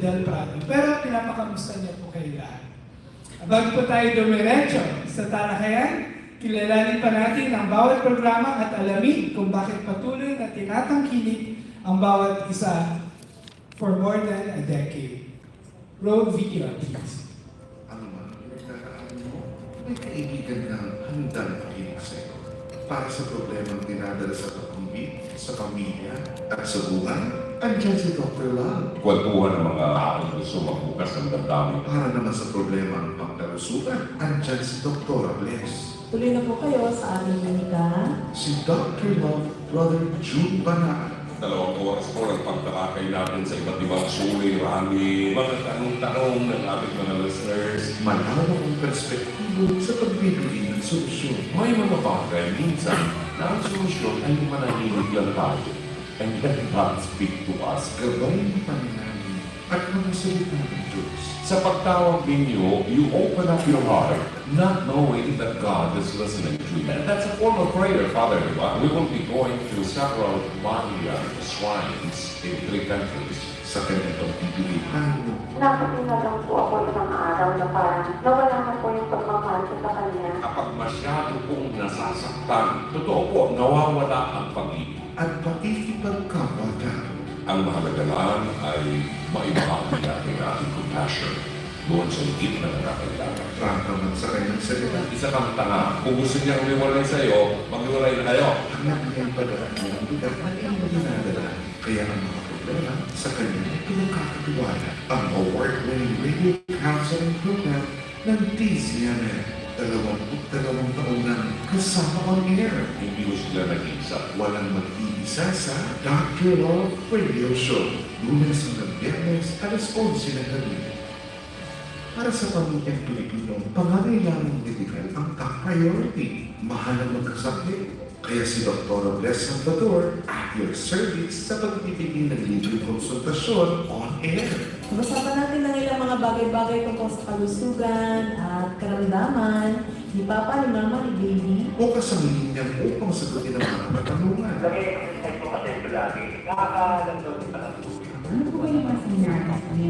Del Prado. Pero pinapakamusta niya po kayo lahat. Bago po tayo dumiretso sa talakayan, kilalanin pa natin ang bawat programa at alamin kung bakit patuloy na tinatangkilik ang bawat isa for more than a decade. Roll video, please. Ano man, pinagdadaanan mo, may kaibigan kang handang pakinig sa'yo para sa problemang dinadala sa pag-ibig, sa pamilya, at sa buhay. Andiyan si Dr. Love. Kwentuhan ng mga taong gusto magbukas ng damdamin. Para naman sa problema ng pangkalusugan, andyan si Dr. Bless. Tuloy na po kayo sa aming linika. Si Dr. Love, Brother June Banal. 2 oras po ang pagtakakay natin sa iba't ibang suliranin, mga tanong-tanong ng ating mga listeners. Malawak ang perspektibo sa pagbibigay ng solusyon. May mga bagay minsan na ang solusyon ay manahimik lang tayo. And let God speak to us. Gabay ng Panginoon at mga salita ng Diyos. Sa pagtawag ninyo, you open up your heart, not knowing that God is listening to you. And that's a form of prayer, Father. We will be going to several Maria shrines in 3 countries. Sa kanyang pagpipilihan, Nakapila lang po ako isang araw na parang nawala na po yung pagmamahal ko sa kanya. Kapag masyado pong nasasaktan, totoo po, nawawala ang pag-ibig. at pakikipagkapagano. Ang mahalaga lang ay maibahagi natin ang ating compassion doon sa higit na nakakailangan. Rangkaman sa kanyang salita. Isa kang tanga. Kung gusto niyang umiwalay sa iyo, maghiwalay na kayo. Anak niyang padaan niya ang bigat na iyong dinadala. Kaya ang mga problema sa kanya pinagkakatiwala. Ang award-winning radio counseling program ng DZMM. 22 taon nang kasama on air. Hindi mo sila nag-iisa. Walang mag-iisa sa Dr. Love Radio Show. Lunes hanggang Biyernes, alas 11 ng gabi. Para sa pamilyang Pilipino, pangangailangang medikal ang top priority. Mahal ang magkasakit. Kaya si Dr. Bless Salvador at your service sa pagbibigay ng libreng konsultasyon on air. Pag-usapan natin ng ilang mga bagay-bagay tungkol sa kalusugan at karamdaman ni Papa, ni Mama, ni Baby. Bukas ang linyang upang sagutin ang mga katanungan. Ano po ba yung mga sinasabi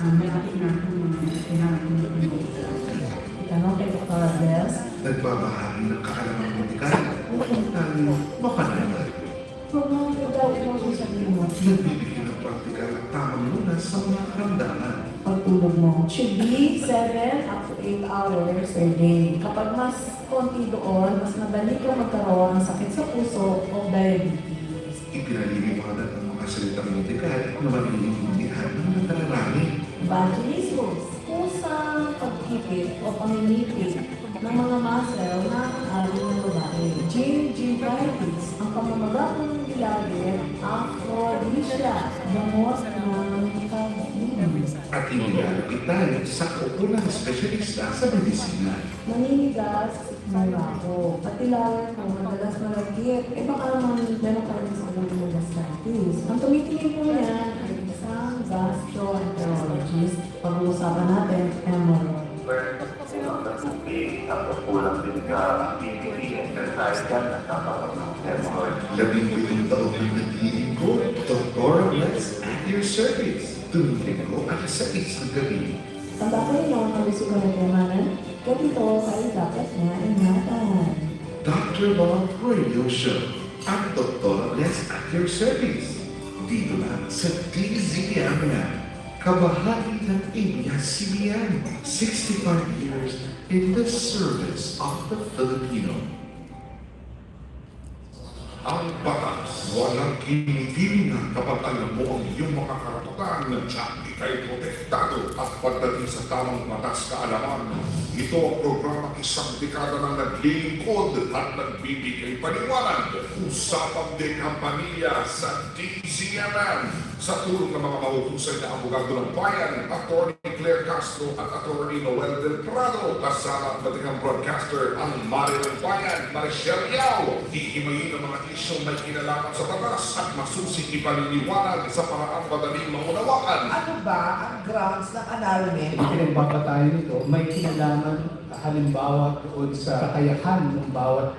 malapit natin mga kailangan ng Itanong kay Dr. Bless. Nagbabahagi ng kakalamang medikal upang tayo mapanatag. Kung mga daw ito sabihin mo, Nagbibigay ng praktikal at tamang lunas sa mga karamdaman. pagtulog mo should be 7 up to 8 hours per day. Kapag mas konti doon, mas madali ka magkaroon ng sakit sa puso o diabetes. Ipinaliliwanag ang mga salitang medikal na malilindihan ng mga talalangin. Vaginismus, kusang pagkipit o paminipit ng mga muscle na ari ng babae. Gingivitis, ang pamamaga ng dilawit, aphrodisia, gamot ng kabinis. At inilalapit tayo sa kukunang espesyalista sa medisina. Maninigas, malako, pati lalo kung madalas malagkit, baka naman meron ka rin sa ulo ng gastritis. Ang tumitingin po yan ay isang gastroenterologist. Pag-uusapan natin, hemorrhoid. Tapos kulang din sa activity, exercise yan, nagkakaroon ng hemorrhoid. 17 taon na naglilingkod, Dr. Bless at your service. Tuwing linggo at sa 6 ng gabi. Tanda kayo ng kalusugan ng kemanan, ganito kayo dapat nga ingatan. Dr. Love Radio Show at Dr. Bless at your service. Dito lang sa DZMM. Kabahagi ng ABS-CBN. 65 years in the service of the Filipino. Ang batas, walang kinikilingan kapag alam mo ang iyong makakarapatan. Diyan ika'y protektado at pagdating sa tamang batas kaalaman. Ito ang programa isang dekada ng naglilingkod at nagbibigay paniwanan. Usapang din ang pamilya sa DZMM. Sa tulong ng mga mahuhusay na abogado ng bayan, Atty. Claire Castro at Atty. Noel Del Prado, kasama ang batikang broadcaster, ang Mari ng Bayan, Maricel Yao. Hihimayin ang mga isyong may kinalaman sa batas at masusing ipaliliwanag sa paraang madaling maunawaan. Ano ba ang grounds ng annulment? Pinagbabatayan nito, may kinalaman halimbawa doon sa kakayahan ng bawat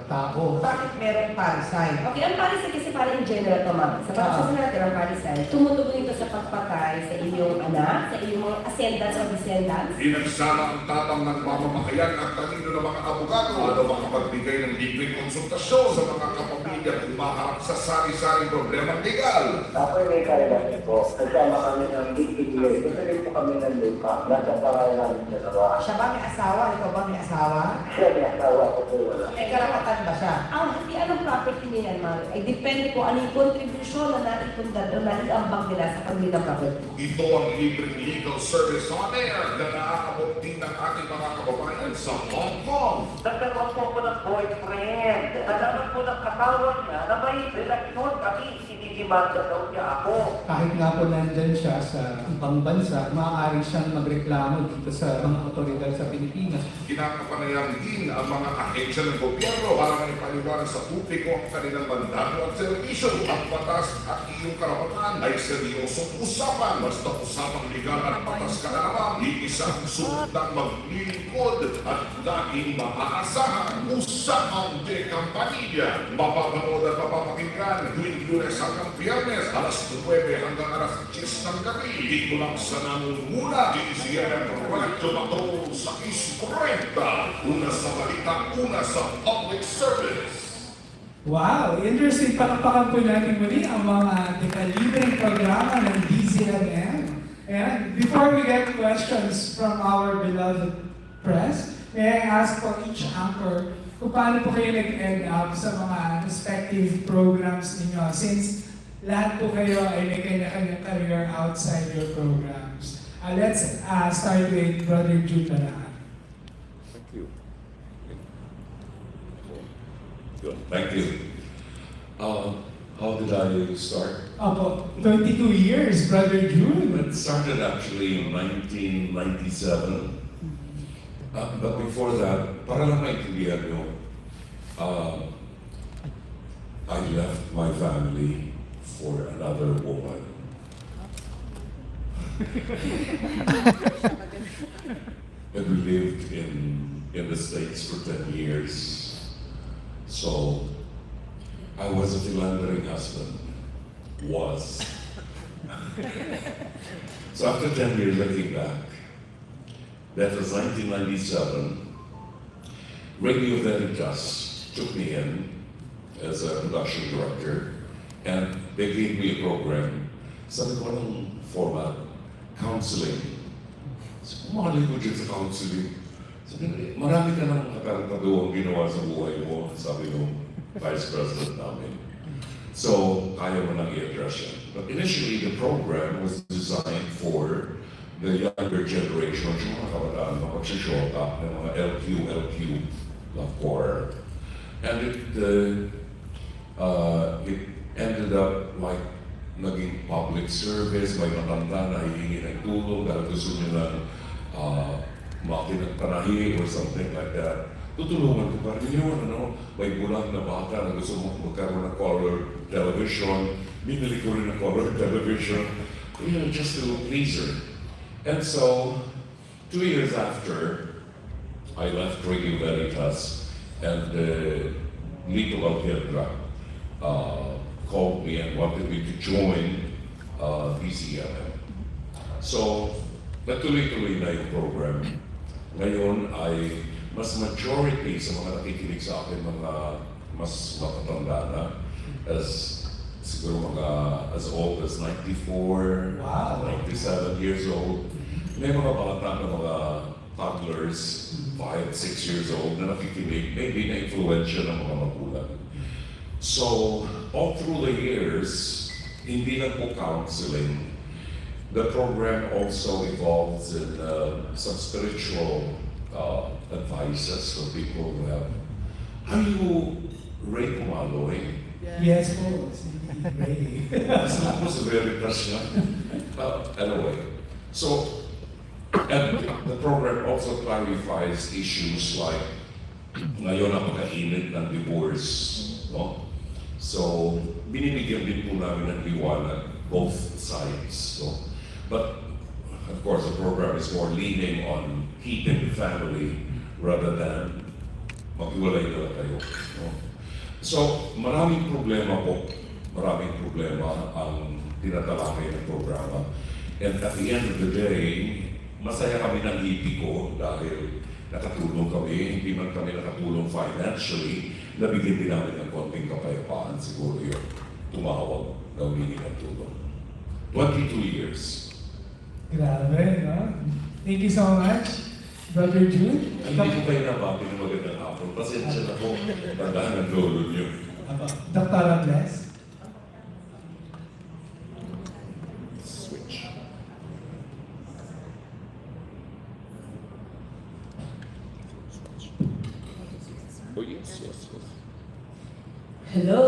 tao. Bakit merong parricide? Okay, ang parricide kasi para in general to, ma'am. Sa pagsasabi natin ang parricide, tumutugon ito sa pagpatay sa iyong anak, sa iyong mga ascendants o descendants. Inagsama ang tatang ng mamamahayan at kanino ng mga abogado ano makapagbigay ng libreng konsultasyon sa mga kapamilya kung maharap sa sari-saring problemang legal. Ako'y may kailangan po. Kasama kami ng DPDA. Gusto rin po kami ng lupa. Nasa pangalan namin dalawa. Siya ba may asawa? Ikaw ba may asawa? Siya may asawa ko po wala. May karapatan ba siya? Hindi anong property niya, ma'am. Ay depende po ano yung contribution na naipundad o naiambang nila sa kanila property. Ito ang libreng legal service on air na naaabot din ng ating mga kababayan sa Hong Kong. Nagkaroon po ako ng boyfriend. Nalaman po ng katawan niya na may relasyon kami. Sinidimanda daw niya ako. Kahit nga po nandyan siya sa ibang bansa, maaari siyang magreklamo dito sa mga otoridad sa Pilipinas. Kinakapanayam din ang mga ahensya ng gobyerno para maipaliwanag sa publiko ang kanilang mandato at servisyo. Ang batas at iyong karapatan ay seryosong usapan. Basta usapang legal at batas ka na naman, iisang sundang maglilingkod at laging maaasahan. Usapang de Campanilla. Mapapanood at mapapakinggan tuwing Lunes hanggang Biyernes, alas 9 hanggang alas 10 ng gabi. Dito lang sa namumuna, DZMM Radyo Matol sa 6.40. Una sa balita, una sa public service. Wow! Interesting. Palakpakan po natin muli ang mga dekalibreng programa ng DZMM. And before we get questions from our beloved press, may I ask for each anchor kung paano po kayo nag-end up sa mga respective programs ninyo since lahat po kayo ay may kanya-kanya career outside your programs. Let's start with Brother Jude Banahan. Thank you. Good. Thank you. How did I start? Opo, 22 years, Brother Jude. It started actually in 1997. But before that, para lang maintindihan nyo, I left my family for another woman. And we lived in the States for 10 years. So I was a philandering husband. Was. So after 10 years I came back. That was 1997. Radio Veritas took me in as a production director and they gave me a program. Sabi ko, anong format? Counseling. So, kumali ko dyan sa counseling. Sabi, marami ka ng katarataduang ginawa sa buhay mo, sabi ng Vice President namin. So, kaya mo nang i-address yan. But initially, the program was designed for the younger generation, yung mga kabataan, mga pagsishota, ng mga LQ, love core. And it ended up like naging public service, may matanda na hihingi ng tulong dahil gusto nyo na makinagpanahi or something like that. Tutulungan ko pa rin yun, may bulang na bata na gusto mo magkaroon ng color television, binili ko rin ng color television, just to please her. And so, 2 years after, I left Radio Veritas and Lito Valtierra called me and wanted me to join DZMM. So, natuloy-tuloy na yung program. Ngayon ay mas majority sa mga nakikinig sa akin, mga mas matatanda na, as siguro mga as old as 94, Wow. 97 years old. May mga bata na mga toddlers, 5, 6 years old na nakikinig, maybe na-influensya ng mga magulang. So, all through the years, hindi lang po counseling. The program also evolves in some spiritual advices for people who have. Are you Ray Pumaloy? Yes po. Ray. That was a very impression. Anyway, so, and the program also clarifies issues like ngayon ang pagkainit ng divorce, no? So, binibigyan din po namin ng liwanag, both sides, no? But course, the program is more leaning on keeping the family rather than mag-iwalay na lang kayo. No? So, maraming problema ang tinatalakay ng programa. And at the end of the day, masaya kami ng hipi ko dahil nakatulong kami, hindi man kami nakatulong financially, nabigyan din namin ng konting kapayapaan siguro yun. Tumawag na humingi ng tulong. 22 years. Grabe, no? Thank you so much, Brother June. Ay, hindi ko kayo nabati ng magandang hapon. Pasensya na po. Tandaan ang lolo niyo. Dr. Bless. Switch. Oh, yes. Hello!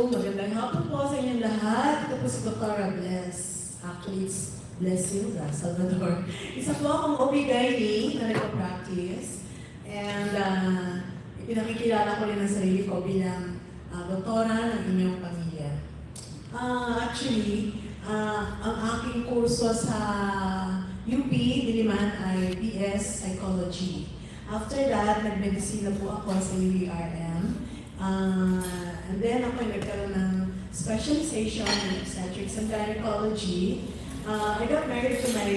Magandang hapon po sa inyong lahat. Ito po si Dr. Bless. Actually, it's Blessing Salvador. Isa po akong OB-GYN na nagpa-practice. And ipinakikilala ko rin ang sarili ko bilang doktora ng inyong pamilya. Actually, ang aking kurso sa UP, Diliman ay BS Psychology. After that, nag-medicina po ako sa UVRM. And then ako nagkaroon ng specialization in obstetrics and gynecology. I got married to my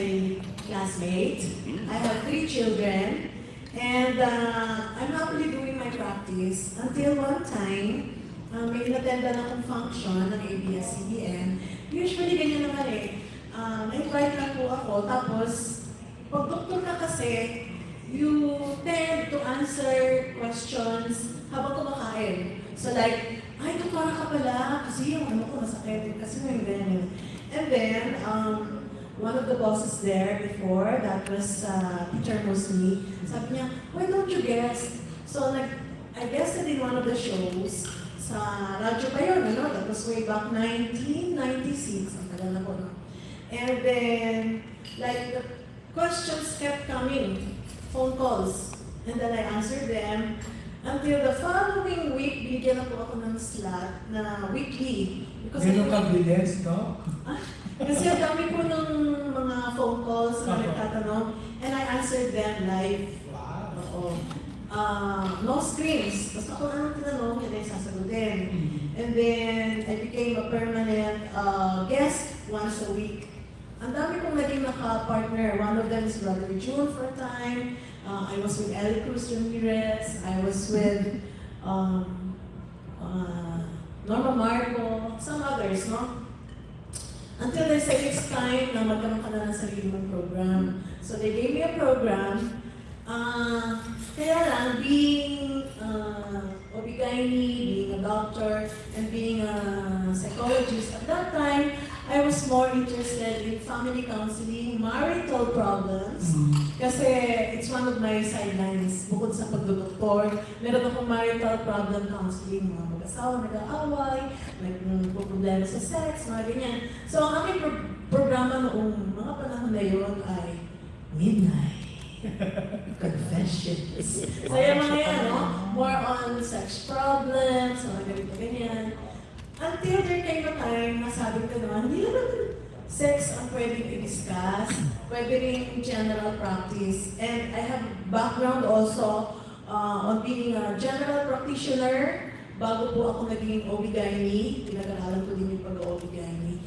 classmate. I have 3 children. And I'm happily doing my practice until one time, may inatendan akong function ng ABS-CBN. Usually ganyan naman eh. Na-invite lang po ako. Tapos, pag doktor ka kasi, you tend to answer questions habang kumakain. So like, ay, doktora ka pala, kasi yung ano ko masakit, kasi may ganyan. And then, one of the bosses there before, that was Peter Mosny, sabi niya, why don't you guest? So I guested in one of the shows, sa Radyo pa yun, ano? That was way back 1996, ang tagal na ko, no? And then, like, the questions kept coming, phone calls, and then I answered them, until the following week, bigyan na po ako ng slot na weekly. Ganun ka bilis, no? Kasi ang dami po ng mga phone calls na nagtatanong, and I answered them live. Wow. Oo. No screens. Basta kung anong tinanong, yun ay sasagutin. And then, I became a permanent guest once a week. Ang dami kong naging naka-partner. One of them is Brother June for a time. I was with Ellie Cruz Ramirez. I was with Norma Marco, some others, no? Until they said it's time na magkaroon ka na ng sarili mong program. So they gave me a program. Kaya lang, being OB-GYN, being a doctor, and being a psychologist, at that time, I was more interested in family counseling, marital problems, kasi it's one of my sidelines. Bukod sa pagdodoktor, meron akong marital problem counseling, mga mag-asawa, nag-aaway, problema sa sex, mga ganyan. So ang aking programa noong mga panahon na yun ay Midnight Confessions. So yung mga yan, no? More on sex problems, mga ganito ganyan. Until there came a time na sabi ko naman, hindi naman sex ang pwedeng i-discuss, pwede rin general practice. And I have background also on being a general practitioner. Bago po ako naging OB-GYN, pinag-aralan ko din yung pag-OB-GYN.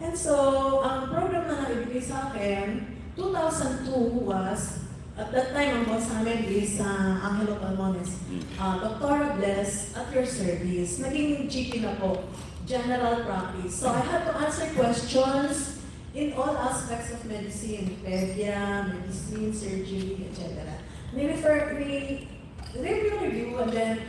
And so, ang program na naibigay sa akin, 2002 was, at that time, ang boss namin is Angelo Palmones. Dr. Bless, at your service. Naging GP na po, general practice. So I had to answer questions in all aspects of medicine, pedia, medicine, surgery, etc. We review and then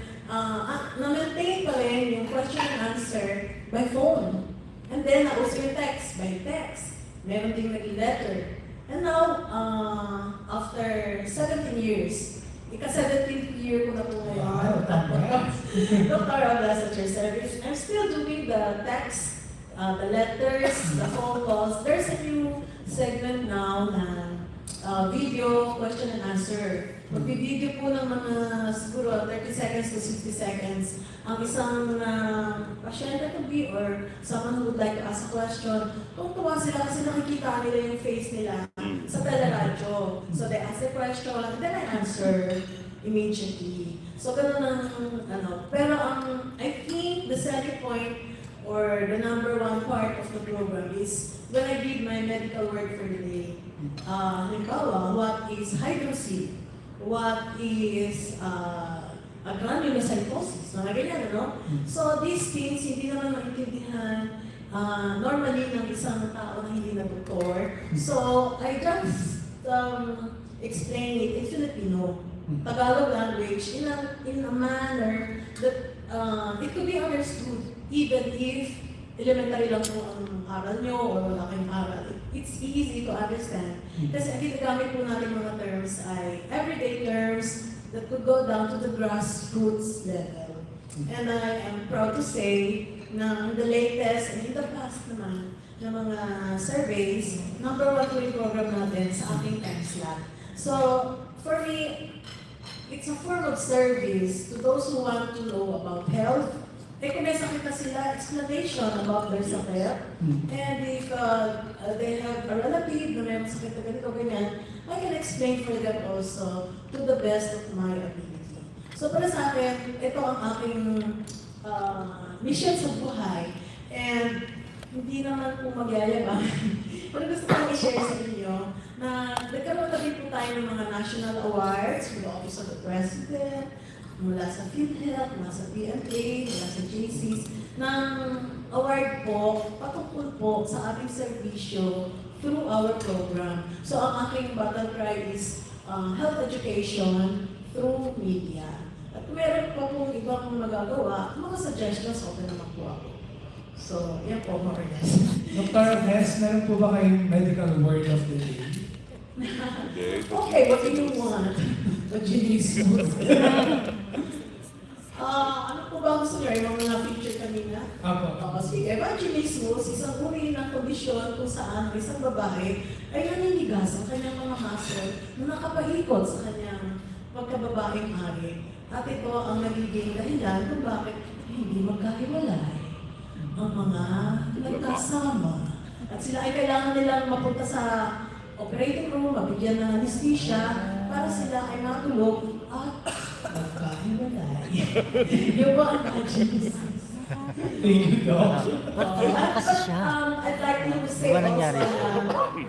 na-maintain pa rin yung question and answer by phone. And then nauso yung text, by text. Meron ding naging letter. And now, after 17 years, ika-17th year ko na po ngayon. Dr. Bless at your service. I'm still doing the text, the letters, the phone calls. There's a new segment now na video question and answer. Mag-video po ng mga siguro 30 seconds to 60 seconds ang isang pasyente could be or someone who would like to ask a question. Tuwa sila kasi nakikita nila yung face nila sa teleradyo. So they ask the question and then I answer immediately. So ganun ang Pero I think the selling point or the number one part of the program is when I read my medical word for the day. Halimbawa, what is hydroxy? What is granulocytosis? Mga ganyan, ano? So these things, hindi naman maintindihan normally ng isang tao na hindi na doktor. So I just explain it in Filipino, Tagalog language, in a manner that it could be understood even if elementary lang po ang aral nyo or wala kayong aral. It's easy to understand. Kasi ang ginagamit po natin mga terms ay everyday terms that could go down to the grassroots level. And I am proud to say na in the latest and in the past naman na mga surveys, number 1 po yung program natin sa ating time slot. So, for me, it's a form of service to those who want to know about health. Kung may sakit na sila, explanation about their sakit. And if they have a relative na may sakit na ganito, ganyan, I can explain for them also to the best of my ability. So para sa akin, ito ang aking mission sa buhay. And hindi naman po magyayabang. Pero gusto ko i-share sa inyo na nagkaroon na rin po tayo ng mga national awards from the Office of the President, mula sa PhilHealth, mula sa PMA, mula sa JCs, ng award po, patungkol po sa ating serbisyo through our program. So ang aking battle cry is health education through media. At meron po kung ibang magagawa, mga suggestions, okay naman po ako. So, yan po, more or less. Dr. Hess, meron po ba kayong medical word of the day? Okay, what do you want? What do you need? Ano po ba gusto nyo? Yung mga feature kanina? Apo. Sige, vaginismus, isang uri ng kondisyon kung saan isang babae ay naninigas ang kanyang mga muscle na nakapaikot sa kanyang pagkababaeng ari. At ito ang nagiging dahilan kung bakit hindi magkahiwalay ang mga nagkasama. At sila ay kailangan nilang mapunta sa operating room, mabigyan ng anesthesia, para sila ay matulog at magkahiwalay. Yung ba ang vaginismus? Thank you, Doc. I'd like to say also,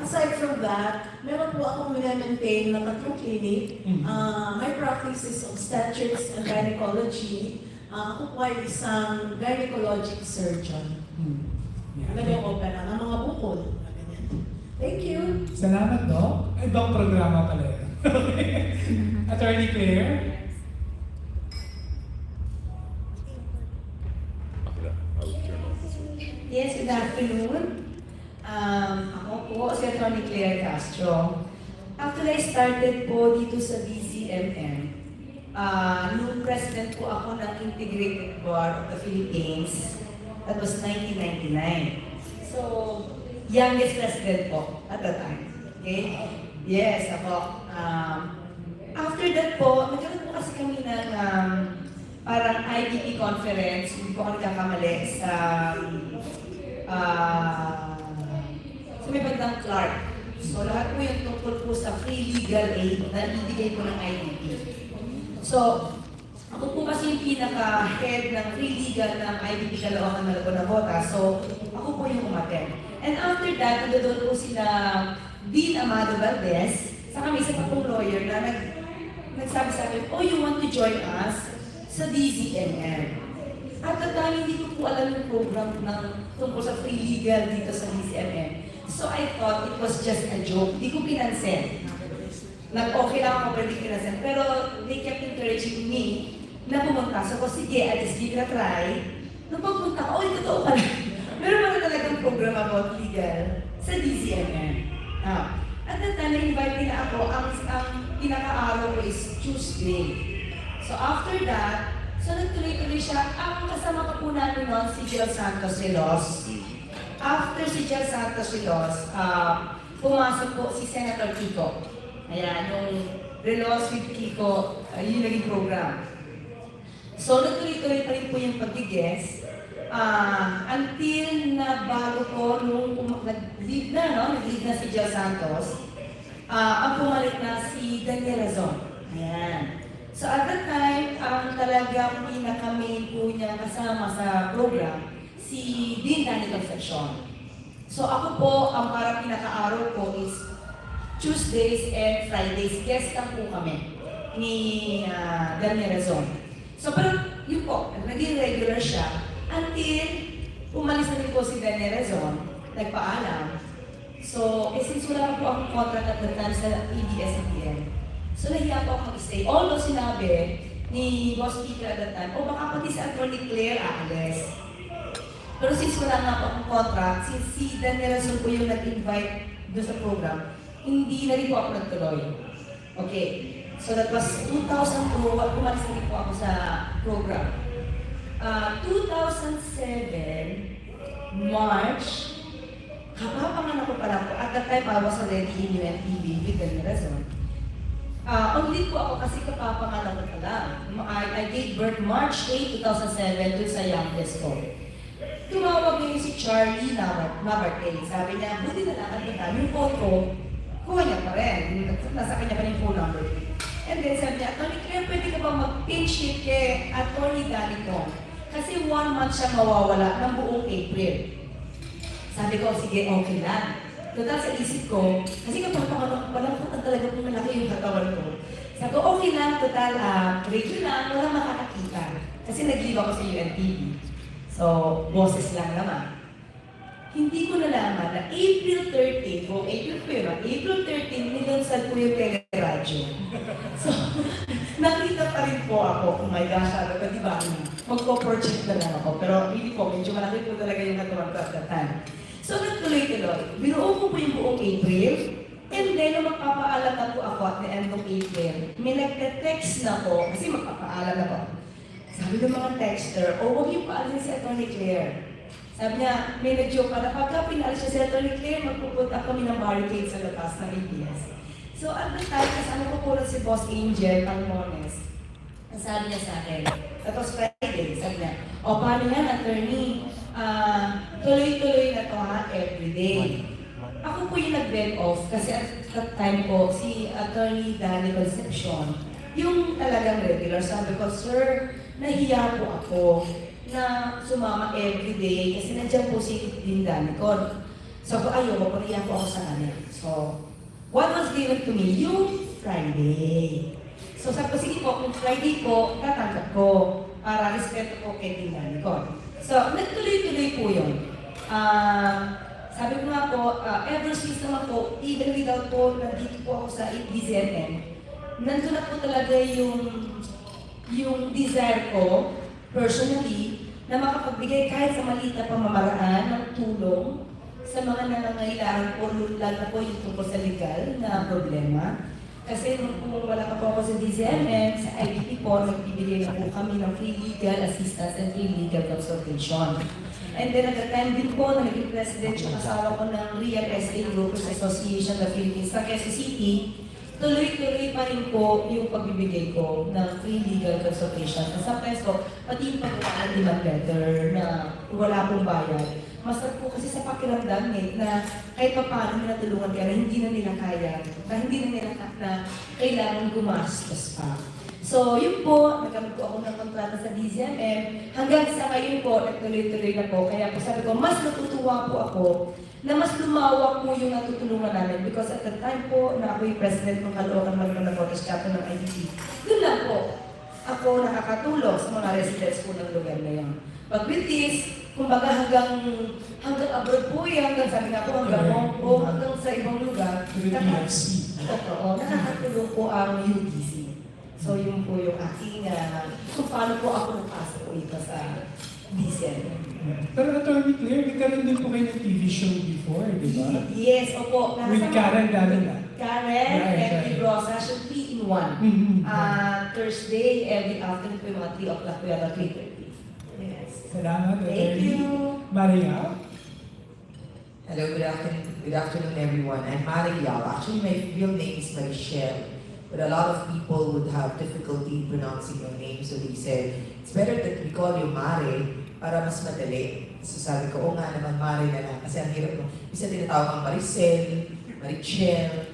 aside from that, meron po akong maintain na tatlong clinic. My practice is obstetrics and gynecology. Ako po ay isang gynecologic surgeon. Nag-opera ng mga bukol. Thank you. Salamat, Doc. Ay, Doc programa pala yun. Attorney Claire? Yes, good afternoon. Ako po si Atty. Claire Castro. Actually, I started po dito sa DZMM. Nung president po ako ng Integrated Board of the Philippines, that was 1999. So, youngest president po at that time. Okay? Yes, ako. After that po, nagkaroon po kasi kami ng parang IDP conference, hindi po ako nagkakamali sa may bandang Clark. So lahat po yung tungkol po sa free legal aid na ibigay po ng IDP. So, ako po kasi yung pinaka-head ng free legal ng IDP Caloocan Malabon-Navota. So, ako po yung umaten. And after that, doon po sila Dean Amado Valdez, saka may isa pa pong lawyer na nagsabi sa akin, oh, you want to join us sa DZMM. At the time, hindi ko po alam yung program ng tungkol sa free legal dito sa DZMM. So I thought it was just a joke. Hindi ko pinansin. Nag-okay lang ako, pero hindi pinansin. Pero they kept encouraging me na pumunta. So, sige, at least give it a try. Nung pagpunta ko, oh, totoo pala. Meron mga talagang program about legal sa DZMM. At that time, na-invite nila ako. Ang pinaka-araw ko is Tuesday. So after that, so nagtuloy-tuloy siya. Ang kasama ko po natin noon, si Jill Santos Rilos. After si Jill Santos Rilos, pumasok po si Senator Kiko. Ayan, yung Relos with Kiko, yun naging program. So, natuloy-tuloy pa rin po yung pag-guess. Until na bago ko, nung nag-leave na, no? Nag-leave na si Joe Santos, ang pumalik na si Daniel Razon. Ayan. So, at that time, ang talagang pinaka-main po niya kasama sa program, si Dean Danny Concepcion. So, ako po, ang parang pinaka-araw ko is Tuesdays and Fridays. Guest lang po kami ni Daniel Razon. So, pero yun po, naging regular siya until umalis na rin po si Daniel Razon, nagpaalam. So, since wala po akong contract at the time sa ABS-CBN, so nahiya po ako mag-stay. Although sinabi ni Boss Peter at that time, baka pati si Atty. Claire aalis. Pero since wala nga po akong contract, since si Daniel Razon po yung nag-invite doon sa program, hindi na rin po ako nagtuloy. Okay. So that was 2002, umalis na rin po ako sa program. 2007, March, kapapanganak ko pa lang po. At that time, I was already in UNTV with Daniel Razon. Only po ako kasi kapapanganak ko pa lang. I gave birth March 8, 2007 dun sa youngest ko. Tumawag niyo si Charlie Nabarte. Sabi niya, buti na lang at the time, yung phone ko, kuha niya pa rin. Nasa kanya pa rin yung phone number. And then sabi niya, Atty. Claire, pwede ka ba mag-pinch hit kay Atty. Danicon? Kasi 1 month siya mawawala ng buong April. Sabi ko, sige, okay lang. Total sa isip ko, kasi kapag parang talaga kung malaki yung katawan ko. Sabi ko, okay lang, total, radio lang, walang makakakita. Kasi nag-leave ako sa UNTV. So, boses lang naman. Hindi ko nalaman na April 13, o April 13, nilansad po yung Radyo. So, nakita pa rin po ako, oh my gosh, sabi ko, di ba, magpo-project na lang ako. Pero hindi po, medyo malaki po talaga yung katawan ko at that time. So, nagtuloy-tuloy. Binuo ko po yung buong April, and then, nung magpapaalam na po ako at the end of April, may nagte-text na po, kasi magpapaalam na po. Sabi ng mga texter, huwag yung paalin si Atty. Claire. Sabi niya, may nag-joke pa na pagka pinalis siya si Atty. Claire, magpupunta kami ng barricade sa labas ng ABS. So at the time, kasama ko po lang si Boss Angel Palmones. Ang sabi niya sa akin, that was Friday, sabi niya, paano yan, attorney? Tuloy-tuloy na to ha, everyday. Ako po yung nag-bend off kasi at that time po, si Atty. Danny Concepcion, yung talagang regular, sabi ko, sir, nahiya po ako na sumama everyday kasi nandiyan po si Dean Danicon. So, ayoko, pariya po ako sa kanya. So, what was given to me? Yung Friday. So, sabi ko, sige po, kung Friday po, tatanggap ko para respeto po kay Dean Danicon. So, nagtuloy-tuloy po yun. Sabi ko nga po, ever since naman po, even without po, nandito po ako sa DZMM, nandun na po talaga yung desire ko, personally, na makapagbigay kahit sa maliit na pamamaraan ng tulong sa mga nangangailangan po, lalo na po yung tungkol sa legal na problema. Kasi nung wala pa po ako sa DZMM, sa IDP po, nagbibigay na po kami ng free legal assistance and free legal consultation. And then at the time din po, na naging president yung asawa ko ng Real Estate Brokers Association of the Philippines sa Quezon City, tuloy-tuloy pa rin po yung pagbibigay ko ng free legal consultation. And sometimes po, pati yung pagkakaroon ng demand letter na wala pong bayad. Masarap po kasi sa pakiramdam na kahit pa paano nila tulungan ka na hindi na nila kaya, na hindi na nila na kailangan gumastos pa. So, yun po, nagkamit po ako ng kontrata sa DZMM. Hanggang sa ngayon po, nagtuloy-tuloy na po. Kaya po sabi ko, mas natutuwa po ako na mas lumawak po yung natutulungan namin because at the time po na ako yung president ng Caloocan Magna Voters Chapter ng IDP, doon lang po ako nakakatulong sa mga residents po ng lugar na yun. But with this, kumbaga hanggang abroad po yan, hanggang sabi nga po hanggang Hong Kong, hanggang sa ibang lugar, nakakatulong po ang UTC. So yun po yung aking, kung paano po ako napasok po ito sa DZMM. Pero Atty. Claire, nagkaroon din po kayo ng TV show before, di ba? Yes, opo. With Karen Davila. Karen and Ed Rosa, siya 3-in-1. Thursday, every afternoon po yung mga 3 o'clock po yata, 3:30. Yes. Salamat, Thank Atty. you. Maria? Hello, good afternoon everyone. I'm Mari Yao. Actually, my real name is Marichelle, but a lot of people would have difficulty pronouncing your name, so they said, it's better that we call you Mari para mas madali. So sabi ko, nga naman Mari na lang, kasi ang hirap mo. Isa tinatawag kang Maricel, Marichelle,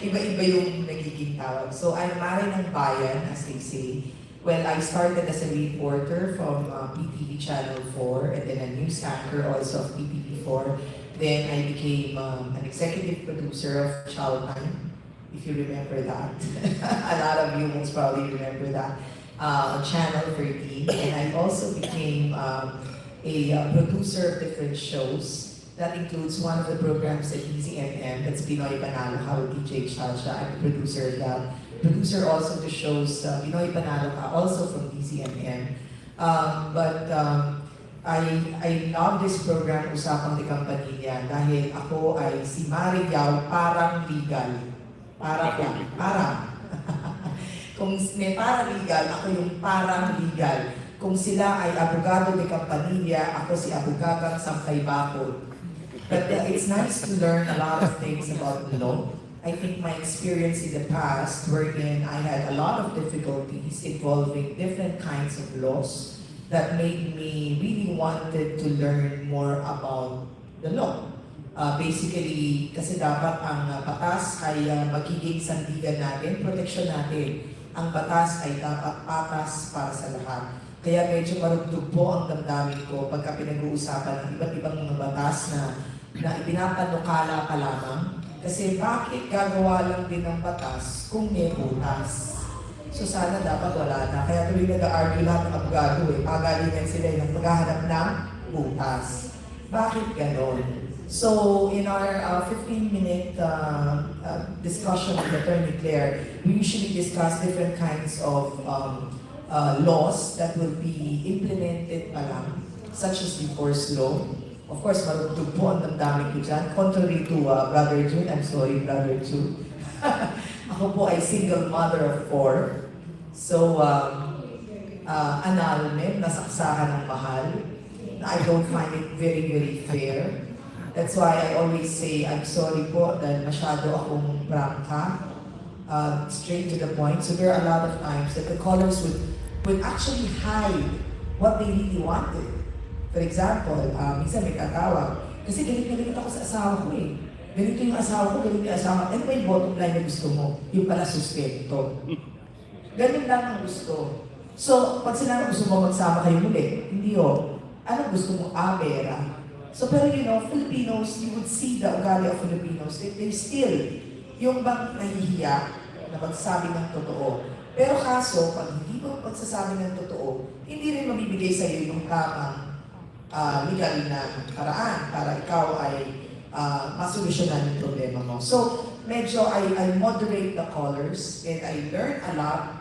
iba-iba yung nagiging tawag. So I'm Mari ng Bayan, as they say. Well, I started as a reporter from PTV Channel 4 and then a news anchor also of PTV4. Then I became an executive producer of Chowtime, if you remember that. A lot of you most probably remember that. On Channel 13. And I also became a producer of different shows. That includes one of the programs at DZMM, that's Pinoy Panalo, how DJ Chacha. I'm the producer of that. Producer also the shows Pinoy Panalo, also from DZMM. I love this program, Usapang de Campanilla, dahil ako ay si Mari Yao, parang legal. Parang. Kung may paralegal, ako yung parang legal. Kung sila ay abogado de Campanilla, ako si abogagang Sampay Bako. But it's nice to learn a lot of things about the law. I think my experience in the past, wherein I had a lot of difficulties involving different kinds of laws, that made me really wanted to learn more about the law. Basically, kasi dapat ang batas ay magiging sandigan natin, proteksyon natin. Ang batas ay dapat patas para sa lahat. Kaya medyo marugtog po ang damdamin ko pagka pinag-uusapan ng iba't ibang mga batas na ipinapanukala pa lamang. Kasi bakit gagawa lang din ng batas kung may butas? So sana dapat wala na. Kaya tuloy nag-argue lahat ng abogado pagalingan sila yung maghahanap ng butas. Bakit ganon? So in our 15-minute discussion with Attorney Claire, we usually discuss different kinds of laws that will be implemented pa lang, such as divorce law. Of course, marugtog po ang damdamin ko dyan. Contrary to Brother June, I'm sorry, Brother June. Ako po ay single mother of 4. So, annulment, nasaksahan ng mahal. I don't find it very, very fair. That's why I always say, I'm sorry po dahil masyado akong prangka, straight to the point. So there are a lot of times that the callers would actually hide what they really wanted. For example, minsan may tatawag, kasi galit ako sa asawa ko eh. Ganito yung asawa ko, ganito yung asawa. Ano ba yung bottom line na gusto mo? Yung pala sustento. Ganun lang ang gusto. So, pag sinabi gusto mo magsama kayo muli, hindi o. Ano gusto mo? Pera. So, pero Filipinos, you would see the ugali of Filipinos, they still, yung bang nahihiya na magsabi ng totoo. Pero kaso, pag hindi mo pagsasabi ng totoo, hindi rin mabibigay sa iyo yung tamang legal na paraan para ikaw ay masolusyonan yung problema mo. So, medyo I moderate the callers and I learn a lot.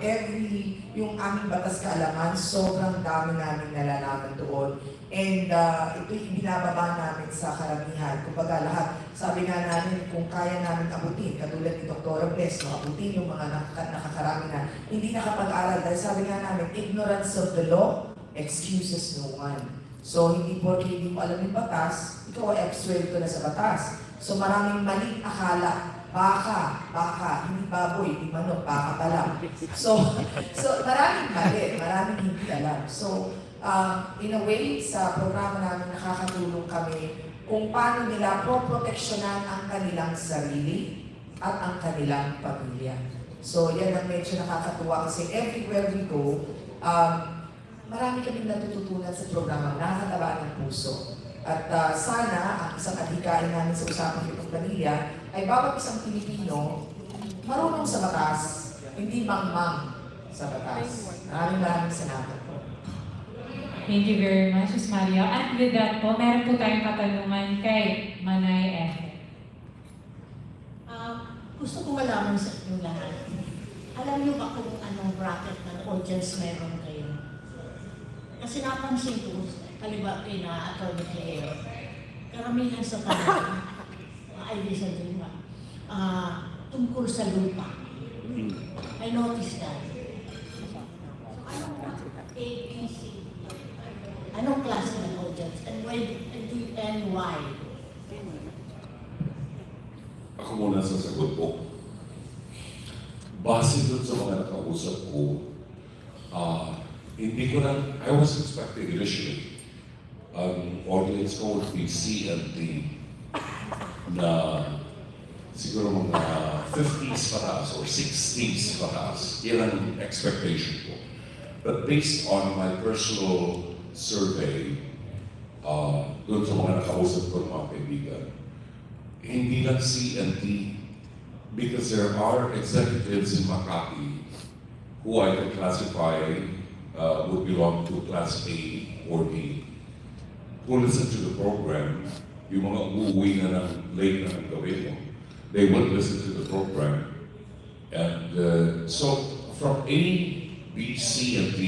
Yung aming batas kaalaman, sobrang dami namin nalalaman doon. And ito'y binababa namin sa karamihan. Kumbaga lahat, sabi nga namin kung kaya namin abutin, katulad ni Dr. Bless, abutin yung mga nakakarami na hindi nakapag-aral. Dahil sabi nga namin, ignorance of the law excuses no one. So, hindi porke hindi mo alam yung batas, ikaw ay absuelto na sa batas. So, maraming maling akala. Baka, hindi baboy, hindi manok, baka pa lang. So maraming mali, maraming hindi alam. So, in a way, sa programa namin nakakatulong kami kung paano nila proproteksyonan ang kanilang sarili at ang kanilang pamilya. So, yan ang medyo nakakatuwa kasi everywhere we go, marami kaming natututunan sa programa, nakakatabaan ng puso. At sana, ang isang adhikain namin sa Usapang de Campanilla ay bawat isang Pilipino marunong sa batas, hindi mangmang sa batas. Maraming salamat po. Thank you very much, Ms. Mario. At with that po, meron po tayong katanungan kay Manay Efe. Gusto ko malaman sa inyo lahat. Alam niyo ba kung anong bracket ng audience meron kayo? Kasi napansin ko, kaliba na Attorney Claire, karamihan sa kanila, ay di sa Dilma, tungkol sa lupa. I noticed that. Anong ABC? Anong klase ng audience? And why? muna sa sagot ko. Base dun sa mga nakausap ko, hindi ko lang, I was expecting initially, audience ko would be C and D na siguro mga 50s pataas or 60s pataas. Yan ang expectation ko. But based on my personal survey, doon sa mga nakausap ko ng mga kaibigan, hindi lang C and D because there are executives in Makati who I can classify would belong to class A or B who listen to the program, yung mga uuwi na ng late na ng gawin mo, they would listen to the program. And so from A, B, C, and D,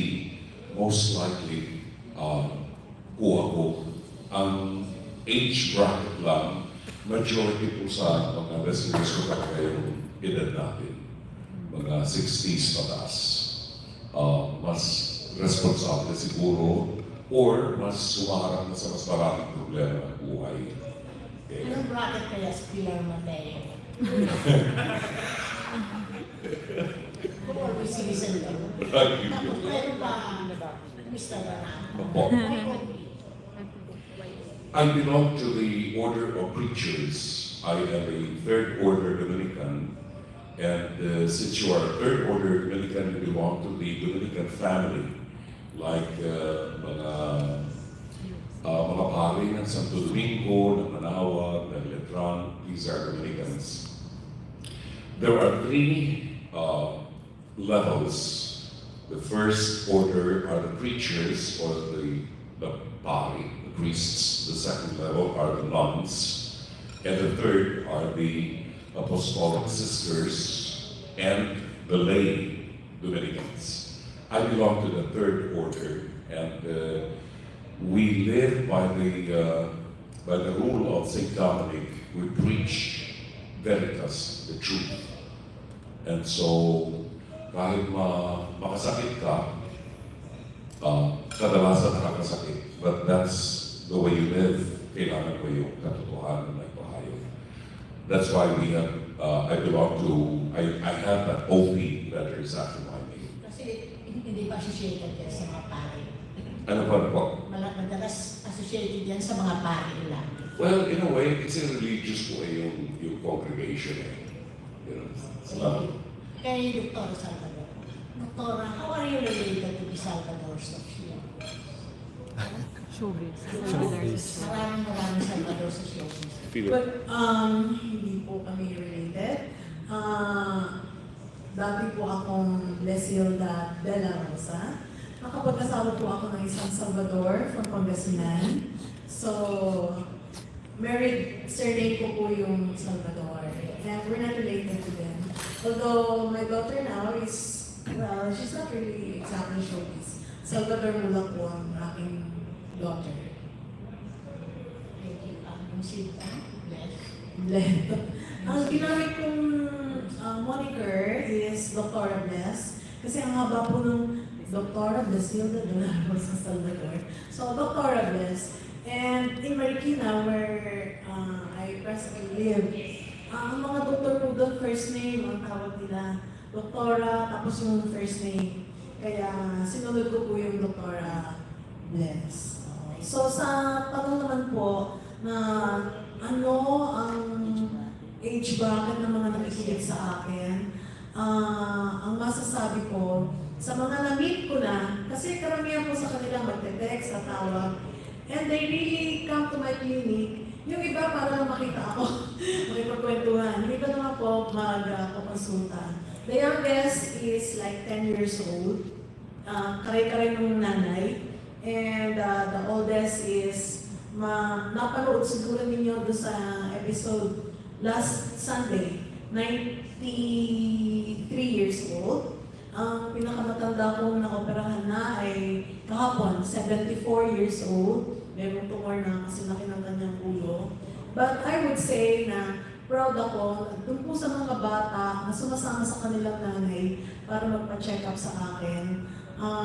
most likely, ako, ang age bracket lang, majority po sa mga listeners ko kayong edad natin, mga 60s pataas. Mas responsable siguro, or mas sumaharap na sa mas maraming problema ng buhay. Okay. Anong bracket kaya sa Pilar Mateo? Kung always citizen ka. Pero ba, Mr. Bernardo? I belong to the order of preachers. I am a third order Dominican. And since you are a third order Dominican, you belong to the Dominican family. Like mga pari ng Santo Domingo, ng Manawag, ng Letran, these are Dominicans. There are three levels. The first order are the preachers or the pari, the priests. The second level are the nuns. And the third are the apostolic sisters and the lay Dominicans. I belong to the third order, and we live by the rule of Saint Dominic. We preach veritas, the truth. And so, kahit makasakit ka, kadalasan nakakasakit, but that's the way you live. Kailangan mo yung katotohanan na ipahayag. That's why we have, I have that OP letters after my name. Kasi hindi pa associated yan sa mga pari. Ano ba po? Madalas associated yan sa mga pari lang. Well, in a way, it's a religious way yung congregation. You know, Kay Dr. Salvador. Doktora, how are you related to the Salvadors of Showbiz? Maraming Salvador sa showbiz. But, hindi po kami related. Dati po akong Lesilda de la Rosa. Nakapag-asawa po ako ng isang Salvador from Pangasinan. So, married surname ko po yung Salvador. And we're not related to them. Although my daughter now is, well, she's not really exactly showbiz. Salvador mula po ang aking daughter. Thank you. Yung Sita, Bless. Ang ginamit kong moniker is Doctora Bless. Kasi ang haba po ng Doctora Bless, yun na sa Salvador. So, Doctora Bless. And in Marikina, where I presently live, ang mga doktor po doon, first name, ang tawag nila, Doktora, tapos yung first name. Kaya sinunod ko po yung Doktora Bless. So sa tanong naman po na ano ang age bracket ng mga nakikinig sa akin, ang masasabi ko, sa mga na-meet ko na, kasi karamihan po sa kanila magte-text at tawag, and they really come to my clinic. Yung iba para lang makita ako, makipagkwentuhan. Yung iba naman po mag-konsulta. The youngest is like 10 years old. Kare-kare ng nanay. And the oldest is, napanood siguro ninyo doon sa episode last Sunday, 93 years old. Ang pinakamatanda kong nakoperahan na ay kahapon, 74 years old. Merong tumor na kasi laki ng kanyang ulo. But I would say na proud ako dun po sa mga bata na sumasama sa kanilang nanay para magpa-check up sa akin.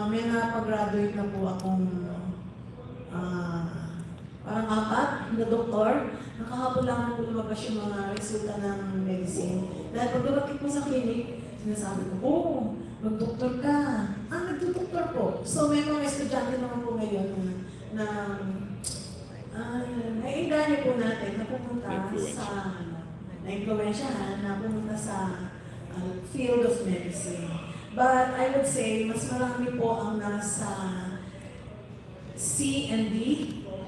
May napag-graduate na po akong parang 4 na doktor. Nakahabol lang po lumabas yung mga resulta ng medicine. Dahil pag dumating po sa clinic, sinasabi ko, oh, mag-doktor ka. Nagdodoktor po. So may mga estudyante naman po ngayon na naiinganyo po natin na pumunta sa na-influensyahan na pumunta sa field of medicine. But I would say, mas marami po ang nasa C and D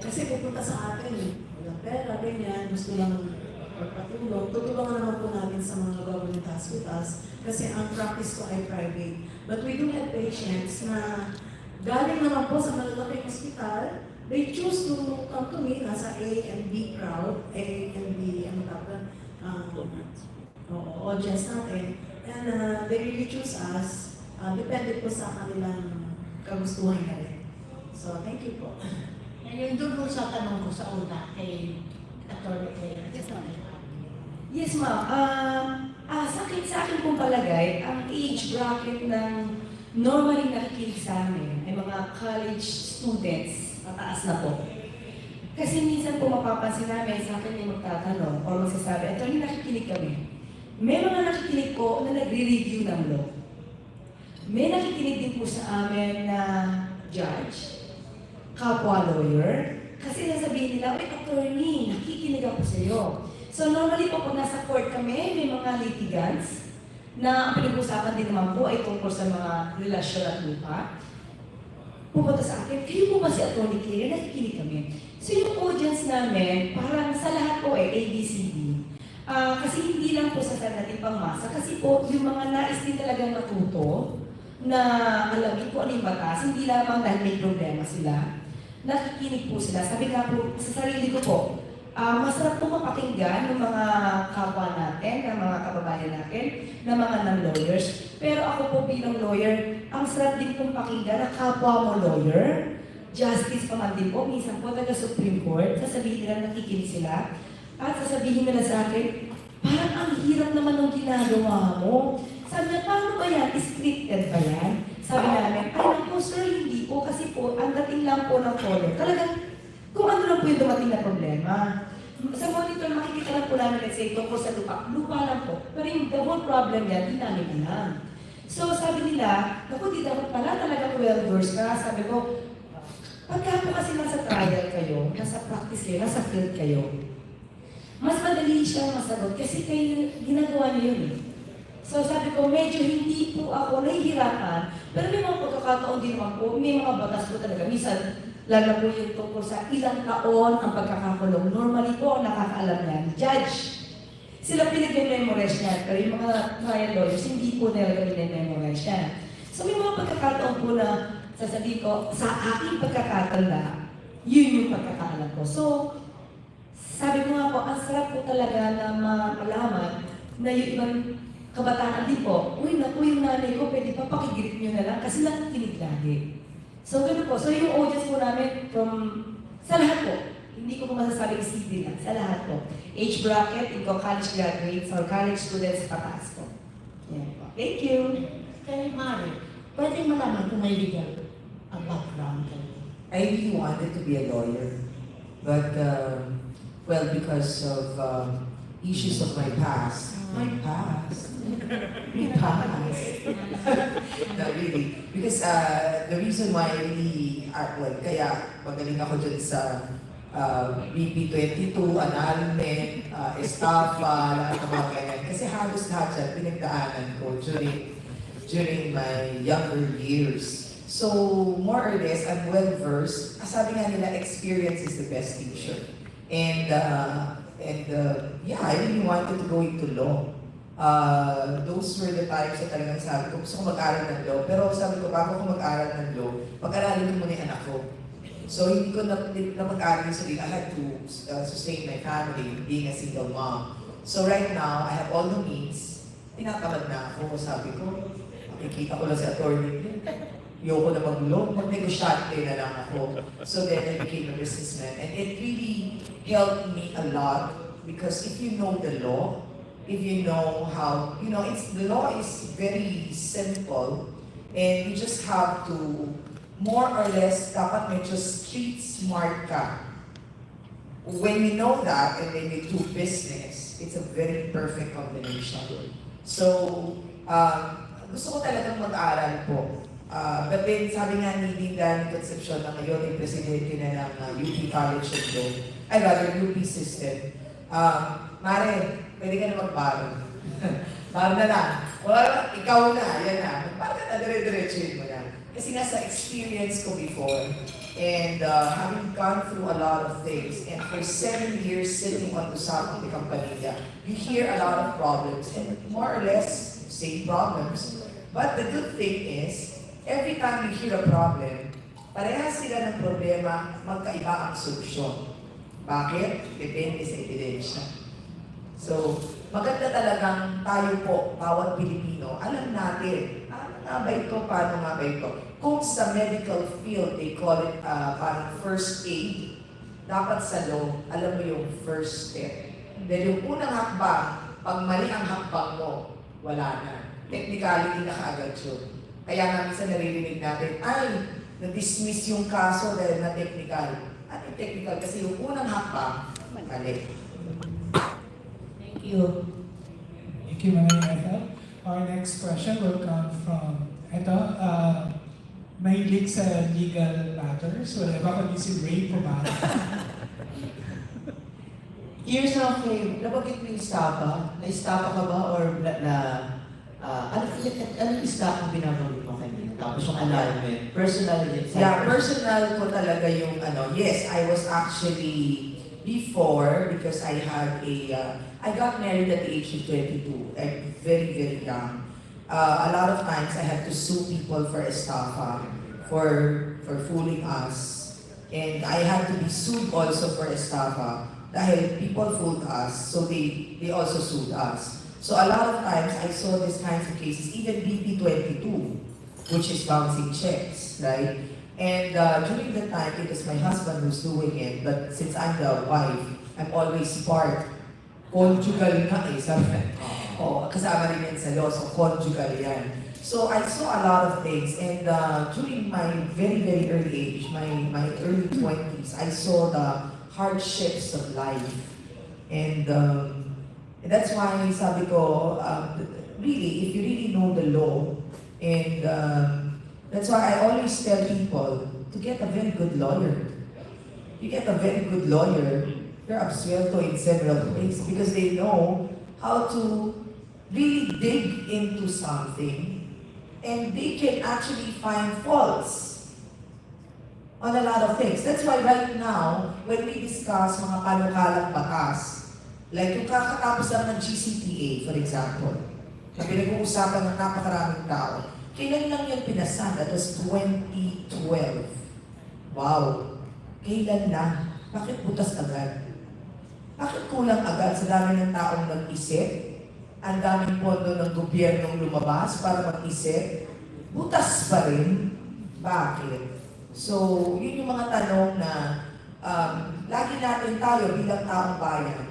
kasi pupunta sa atin. Walang pera, ganyan, gusto lang magpatulong. Tutulungan naman po natin sa mga government hospitals kasi ang practice ko ay private. But we do have patients na galing naman po sa malalaking hospital. They choose to come to me nasa A and B crowd, A and B, audience natin. And they really choose us. Depende po sa kanilang kagustuhan na rin. So, thank you po. Ngayon doon po sa tanong ko sa una kay Atty. Claire. Yes, ma'am. Sa akin pong palagay, ang age bracket ng normally nakikinig sa amin ay mga college students, mataas na po. Kasi minsan po mapapansin namin sa akin yung magtatanong o magsasabi, Atty. Nakikinig kami. May mga nakikinig po na nagre-review ng law. May nakikinig din po sa amin na judge, kapwa lawyer, kasi nasabihin nila, "Uy, attorney, nakikinig ako sa iyo." So normally po kung nasa court kami, may mga litigants na ang pinag-usapan din naman po ay tungkol sa mga relasyon at lupa. Pupunta sa akin, kayo po ba si Atty. Claire? Nakikinig kami. So yung audience namin, parang sa lahat po ABCD. Kasi hindi lang po sa natin pangmasa, kasi po yung mga nais din talagang matuto, na alamin po ano yung batas, hindi lamang dahil may problema sila. Nakikinig po sila. Sabi nga po sa sarili ko po, masarap po mapakinggan ng mga kapwa natin, ng mga kababayan natin, ng mga non-lawyers. Pero ako po bilang lawyer, ang sarap din pong pakinggan na kapwa mo lawyer, justice pa man din po, minsan po taga Supreme Court, sasabihin nila nakikinig sila, at sasabihin nila sa akin, parang ang hirap naman ng ginagawa mo. Sabi niya, paano ba yan? Scripted ba yan? Sabi namin, ay naku sir, hindi po. Kasi po, ang dating lang po ng caller. Talagang, kung ano lang po yung dumating na problema. Sa monitor, makikita lang po namin, let's say, tungkol sa lupa. Lupa lang po. Pero yung the whole problem yan, di namin alam. So sabi nila, naku, di dapat pala talaga well-versed ka. Sabi ko, pagka po kasi nasa trial kayo, nasa practice kayo, nasa field kayo, mas madali siyang masagot kasi kayo, ginagawa niyo yun eh. So sabi ko, medyo hindi po ako nahihirapan, pero may mga pagkakataon din naman po, may mga batas po talaga. Minsan, lalo po yung tungkol sa ilang taon ang pagkakakulong. Normally po, ang nakakaalam yan, judge. Sila pinag-memorize niyan, pero yung mga trial lawyers, hindi po nila pinag-memorize yan. So may mga pagkakataon po na sasabihin ko, sa aking pagkakatanda, yun yung pagkakaalam ko. So, sabi ko nga po, ang sarap po talaga na malaman na yung ibang kabataan din po, uy, naku, yung nanay ko, pwede pa pakigirit nyo na lang kasi nakikinig lagi. So, gano'n po. So, yung audience po namin sa lahat po, hindi ko po masasabing CD lang, sa lahat po. Age bracket, ito college graduates or college students, pataas po. Yan po. Thank you. Kay Mari, pwede malaman kung may legal background kayo. I really wanted to be a lawyer, but well, because of issues of my past. My past. Not really. Because the reason why I really, well, kaya magaling ako dyan sa BP22, annulment, estafa, lahat ng mga ganyan. Kasi halos lahat dyan pinagdaanan ko during my younger years. So, more or less, I'm well-versed. Sabi nga nila, experience is the best teacher. And yeah, I really wanted to go into law. Those were the times na talagang sabi ko, gusto ko mag-aral ng law. Pero sabi ko, bago ko mag-aral ng law, pag-aralin ko muna yung anak ko. So hindi ko na mag-aral yung sarili. I had to sustain my family, being a single mom. So right now, I have all the means. Tinatamad na ako. Sabi ko, makikita ko lang si attorney. Ayoko na mag-law, mag-negosyante na lang ako. So then I became a businessman. And it really helped me a lot because if you know the law, if you know how, the law is very simple and you just have to more or less dapat medyo street smart ka when we know that and then we do business, it's a very perfect combination. So, gusto ko talagang mag-aral po. But then, sabi nga ni Dean Dan Concepcion na ngayon ay presidente na ng UP College of Law, ay rather UP system. Mare, pwede ka na mag-baro. Baro na lang. Wala, ikaw na, yan na. Baro na, dire-diretsuhin mo na. Kasi nga sa experience ko before, and having gone through a lot of things, and for 7 years sitting on the side of the company, you hear a lot of problems, and more or less, same problems. But the good thing is, every time you hear a problem, parehas sila ng problema, magkaiba ang solusyon. Bakit? Depende sa ebidensya. So, maganda talagang tayo po, bawat Pilipino, alam natin, ano nga ba ito, paano nga ba ito? Kung sa medical field, they call it parang first aid, dapat sa law, alam mo yung first step. Dahil yung unang hakbang, pag mali ang hakbang mo, wala na. Technicality na kaagad yun. Kaya nga minsan naririnig natin, ay, na-dismiss yung kaso dahil na technical. Ano yung technical? Kasi yung unang hakbang, mali. Thank you. Thank you, Manay Ethel. Our next question will come from, mahilig sa legal matters. Wala ba kundi si Ray Pumara? Years na okay, nabanggit mo yung stapa? Na-stapa ka ba or ano yung stapa binabanggit mo kanina? Tapos yung annulment, personal yun? Yeah, personal ko talaga yung yes, I was actually before because I had I got married at the age of 22. I'm very, very young. A lot of times I had to sue people for estafa, for fooling us. And I had to be sued also for estafa dahil people fooled us, so they also sued us. So a lot of times I saw these kinds of cases, even BP22, which is bouncing checks, right? And during the time, it was my husband who's doing it, but since I'm the wife, I'm always part. Conjugal nga eh, sabi. Kasama rin yan sa law, so conjugal yan. So I saw a lot of things, and during my very, very early age, my early 20s, I saw the hardships of life. And that's why sabi ko, really, if you really know the law, and that's why I always tell people to get a very good lawyer. You get a very good lawyer, you're absuelto in several ways because they know how to really dig into something and they can actually find faults on a lot of things. That's why right now, when we discuss mga panukalang batas, like yung kakatapos lang ng GCTA, for example, na pinag-uusapan ng napakaraming tao, kailan lang yan pinasa? That was 2012. Wow! Kailan lang? Bakit butas agad? Bakit kulang agad sa dami ng taong nag-isip? Ang daming pondo ng gobyernong lumabas para mag-isip? Butas pa rin? Bakit? So, yun yung mga tanong na lagi natin tayo bilang taong bayan.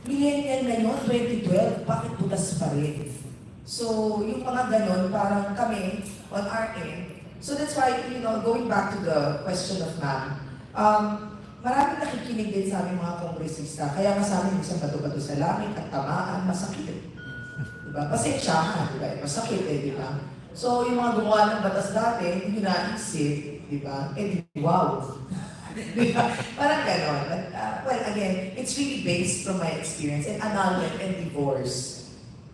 Millennial ngayon, 2012, bakit butas pa rin? So, yung mga ganon, parang kami, on our end. So that's why, going back to the question of ma'am, maraming nakikinig din sa aming mga kongresista. Kaya nga sa amin, isang bato-bato sa langit at tamaan, masakit. Diba? Pasensyahan, diba? Masakit diba? So, yung mga gumawa ng batas dati, hindi naisip, diba? Wow! Diba? Parang gano'n. But, well, again, it's really based from my experience and annulment and divorce.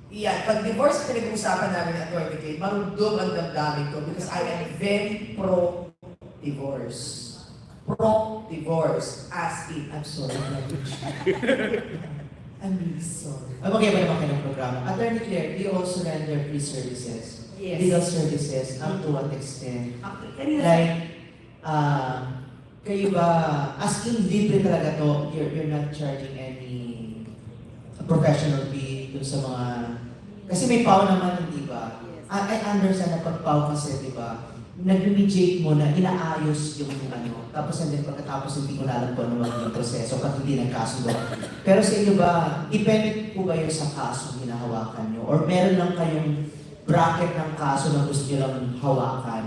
Yeah, pag divorce, pinag-uusapan namin at Attorney Kate, marundong ang damdamin ko because I am very pro-divorce. Pro-divorce. As in, I'm sorry, I'm really sorry. Okay ba naman kayo ng programa? Attorney Claire, do you also render free services? Yes. Legal services, up to what extent? Kanina Like, kayo ba, as in libre talaga to, you're not charging any professional fee dun sa mga, kasi may PAW naman, di ba? I understand na pag PAW kasi, di ba, nag-remediate mo na inaayos yung tapos and then pagkatapos hindi mo alam kung ano yung proseso pag hindi nagkasundo. Pero sa inyo ba, depende po ba yun sa kaso hinahawakan nyo? Or meron lang kayong bracket ng kaso na gusto nyo lang hawakan?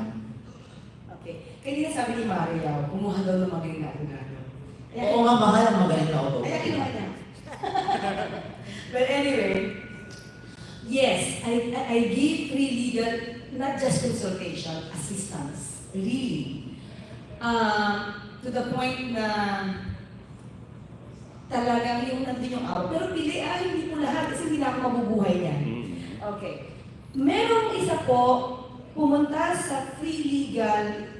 Okay. Kanina sabi ni Maria, kumuha daw ng mga gano. Oo nga, mahal ang magaling na auto. Kaya kinuha niya. But anyway, yes, I give free legal, not just consultation, assistance. Really. To the point na talagang yung nandun yung out. Pero pili, hindi po lahat kasi hindi na ako mabubuhay niyan. Okay. Merong isa po, pumunta sa free legal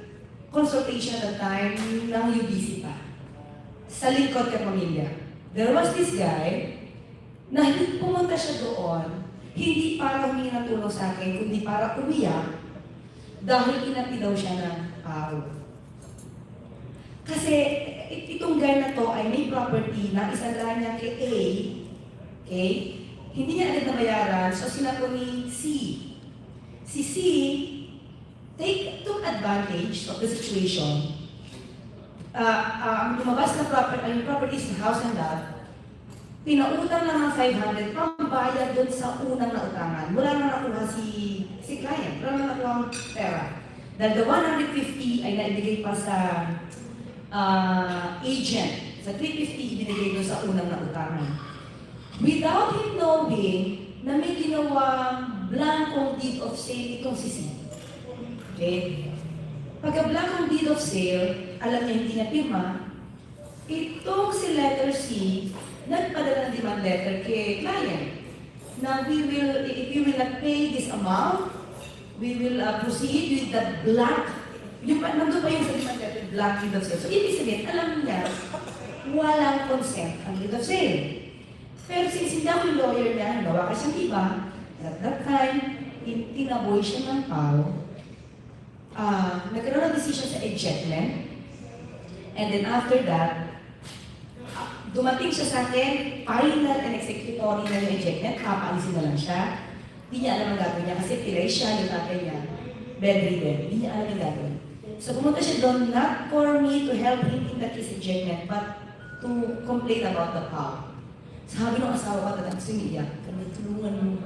consultation at the time ng UBC pa. Sa lingkod ka pamilya. There was this guy na pumunta siya doon, hindi para humingi ng tulong sa akin, kundi para umiyak dahil inapi daw siya ng pao. Kasi itong guy na to ay may property na isala niya kay A, okay? Hindi niya agad nabayaran, so sinabi ni C. Si C took advantage of the situation. Lumabas na properties ng house and lot, pinautang lang ng 500 pambayad doon sa unang nautangan. Wala na nakuha si client, wala na nakuha ang pera. Dahil the 150 ay naibigay pa sa agent. Sa 350 ibinigay doon sa unang nautangan. Without him knowing na may ginawang blankong deed of sale itong si C. Okay? Pagka blankong deed of sale, alam niya hindi niya pirma, itong si letter C, nagpadala ng demand letter kay client na if you will not pay this amount, we will proceed with the blank. Nandun pa yung sa demand letter, blank deed of sale. So, ibig sabihin, alam niya, walang consent ang deed of sale. Pero since hindi ako yung lawyer niya, gawa ka siyang iba, at that time, tinaboy siya ng pao, nagkaroon ng decision sa ejectment, and then after that, dumating siya sa akin, final and executory na yung ejectment, kapaalisin na lang siya. Hindi niya alam ang gagawin niya kasi pilay siya, yung tatay niya, bedridden. Hindi niya alam yung gagawin. So pumunta siya doon, not for me to help him in that case ejectment, but to complain about the PAW. Sabi ng asawa ko, talagang sumiyak, kami tulungan mo.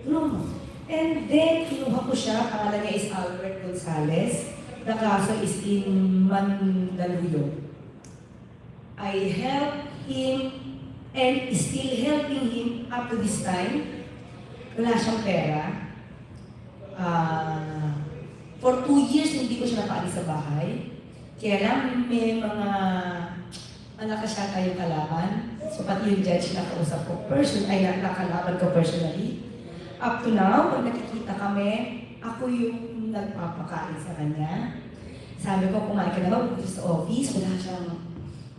Tulungan mo. And then, kinuha ko siya, pangalan niya is Albert Gonzalez. The kaso is in Mandaluyong. I helped him and still helping him up to this time. Wala siyang pera. For 2 years, hindi ko siya napaalis sa bahay. Kaya lang, may mga nakasyata yung kalaban. So, pati yung judge na kausap ko, nakalaban ko personally. Up to now, pag nakikita kami, ako yung nagpapakain sa kanya. Sabi ko, kumain ka na ba? Pupunta sa office, wala siyang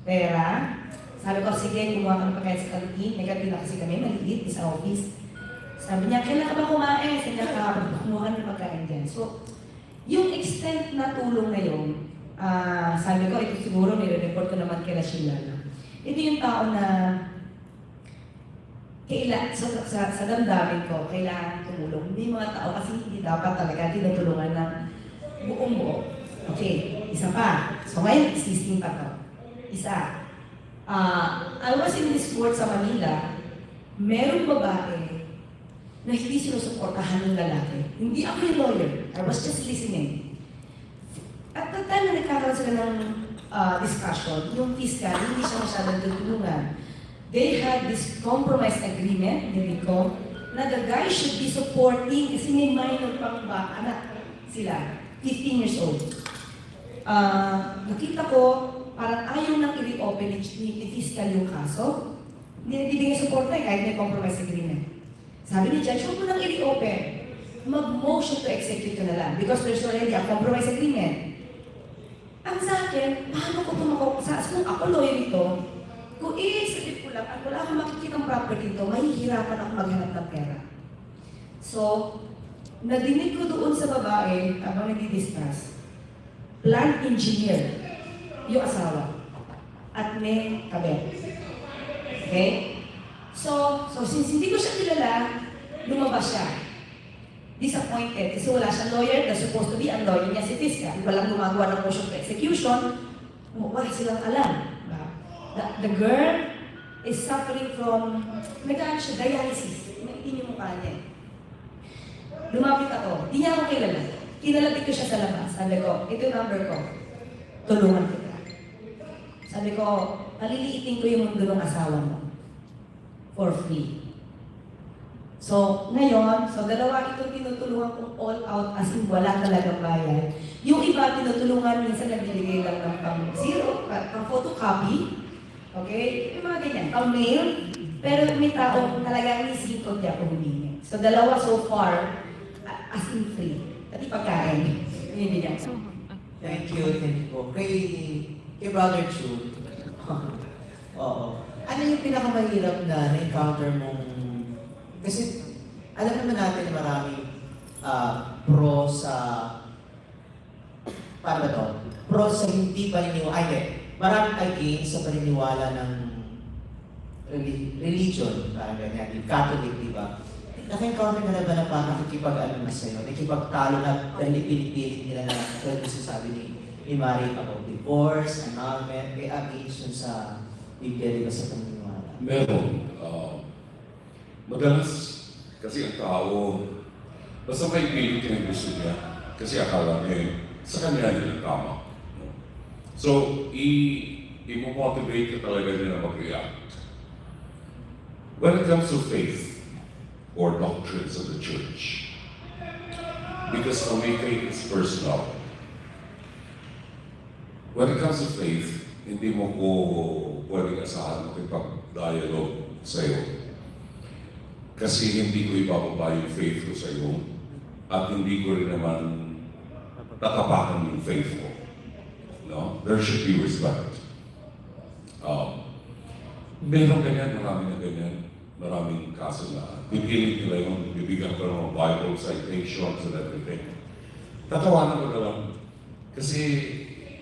pera. Sabi ko, sige, kumuha ka ng pagkain sa kantin. May kantin na kasi kami, maliit, sa office. Sabi niya, kailan ka ba kumain? Sabi niya, kumuha ka ng pagkain dyan. So, yung extent na tulong na yun, sabi ko, ito siguro, nire-report ko naman kay Sheila. Ito yung tao na sa damdamin ko, kailangan tumulong. Hindi mga tao kasi hindi dapat talaga tinutulungan ng buong buo. Okay, isa pa. So ngayon, existing pa to. Isa. I was in this court sa Manila, merong babae na hindi sinusuportahan ng lalaki. Hindi ako yung lawyer. I was just listening. At the time na nagkakaroon sila ng discussion, yung fiscal, hindi siya masyadong tutulungan. They had this compromise agreement, Mediacon, na the guy should be supporting kasi may minor pang anak sila, 15 years old. Nakita ko, parang ayaw nang i-reopen ni fiscal yung kaso. Hindi bibigay support na kahit may compromise agreement. Sabi ni Judge, huwag mo nang i-reopen. Mag-motion to execute ko na lang because there's already a compromise agreement. Ang sa akin, paano ko tumakot? Kung ako lawyer ito, kung i-execute ko lang at wala akong makikitang property ito, mahihirapan ako maghanap ng pera. So, nadinig ko doon sa babae, habang nag-discuss, plant engineer, yung asawa, at may kabel. Okay? So since hindi ko siya kilala, lumabas siya. Disappointed kasi wala siyang lawyer, na supposed to be ang lawyer niya si fiscal. Walang gumagawa ng motion to execution, wala silang alam. The girl is suffering from, nagkaan siya, dialysis. Maitin yung mukha niya. Lumapit ako, di niya ako kilala. Kinalapit ko siya sa labas. Sabi ko, ito yung number ko. Tulungan kita. Sabi ko, paliliitin ko yung mundo ng asawa mo. For free. So, ngayon, dalawa itong tinutulungan kong all out as in wala talagang bayad. Yung iba tinutulungan, minsan nagbibigay lang ng pang-zero, pang photocopy. Okay? Yung mga ganyan, pang-mail. Pero may taong talagang nisingkot niya kung humingi. So, dalawa so far, as in free. Pati pagkain. Binibigyan ko. Thank you po. Kay Brother Chu. Oo. Ano yung pinakamahirap na na-encounter mong... Kasi alam naman natin na maraming pro sa... Paano ba ito? Pro sa hindi paniniwala. Maraming against sa paniniwala ng religion. Parang ganyan. Yung Catholic, di ba? Naka-encounter ka na ba na parang nakikipag-ano na sa'yo? Nakikipagtalo na dahil pinipilit nila na tulad yung sasabi ni Mari about divorce, annulment, may against sa Biblia, di ba, sa paniniwala? Meron. Madalas, kasi ang tao, basta may pilit yung gusto niya, kasi akala niya, sa kanya yun ang tama. So, i-motivate ka talaga nila mag-react. When it comes to faith or doctrines of the church, because for me, faith is personal. When it comes to faith, hindi mo ko pwedeng asahan makipag-dialogue sa'yo. Kasi hindi ko ibababa yung faith ko sa'yo at hindi ko rin naman tatapakan yung faith ko. No? There should be respect. Meron ganyan, marami na ganyan. Maraming kaso na pipilit nila yung bibigyan ko ng Bible citations and everything. Tatawanan ko na lang. Kasi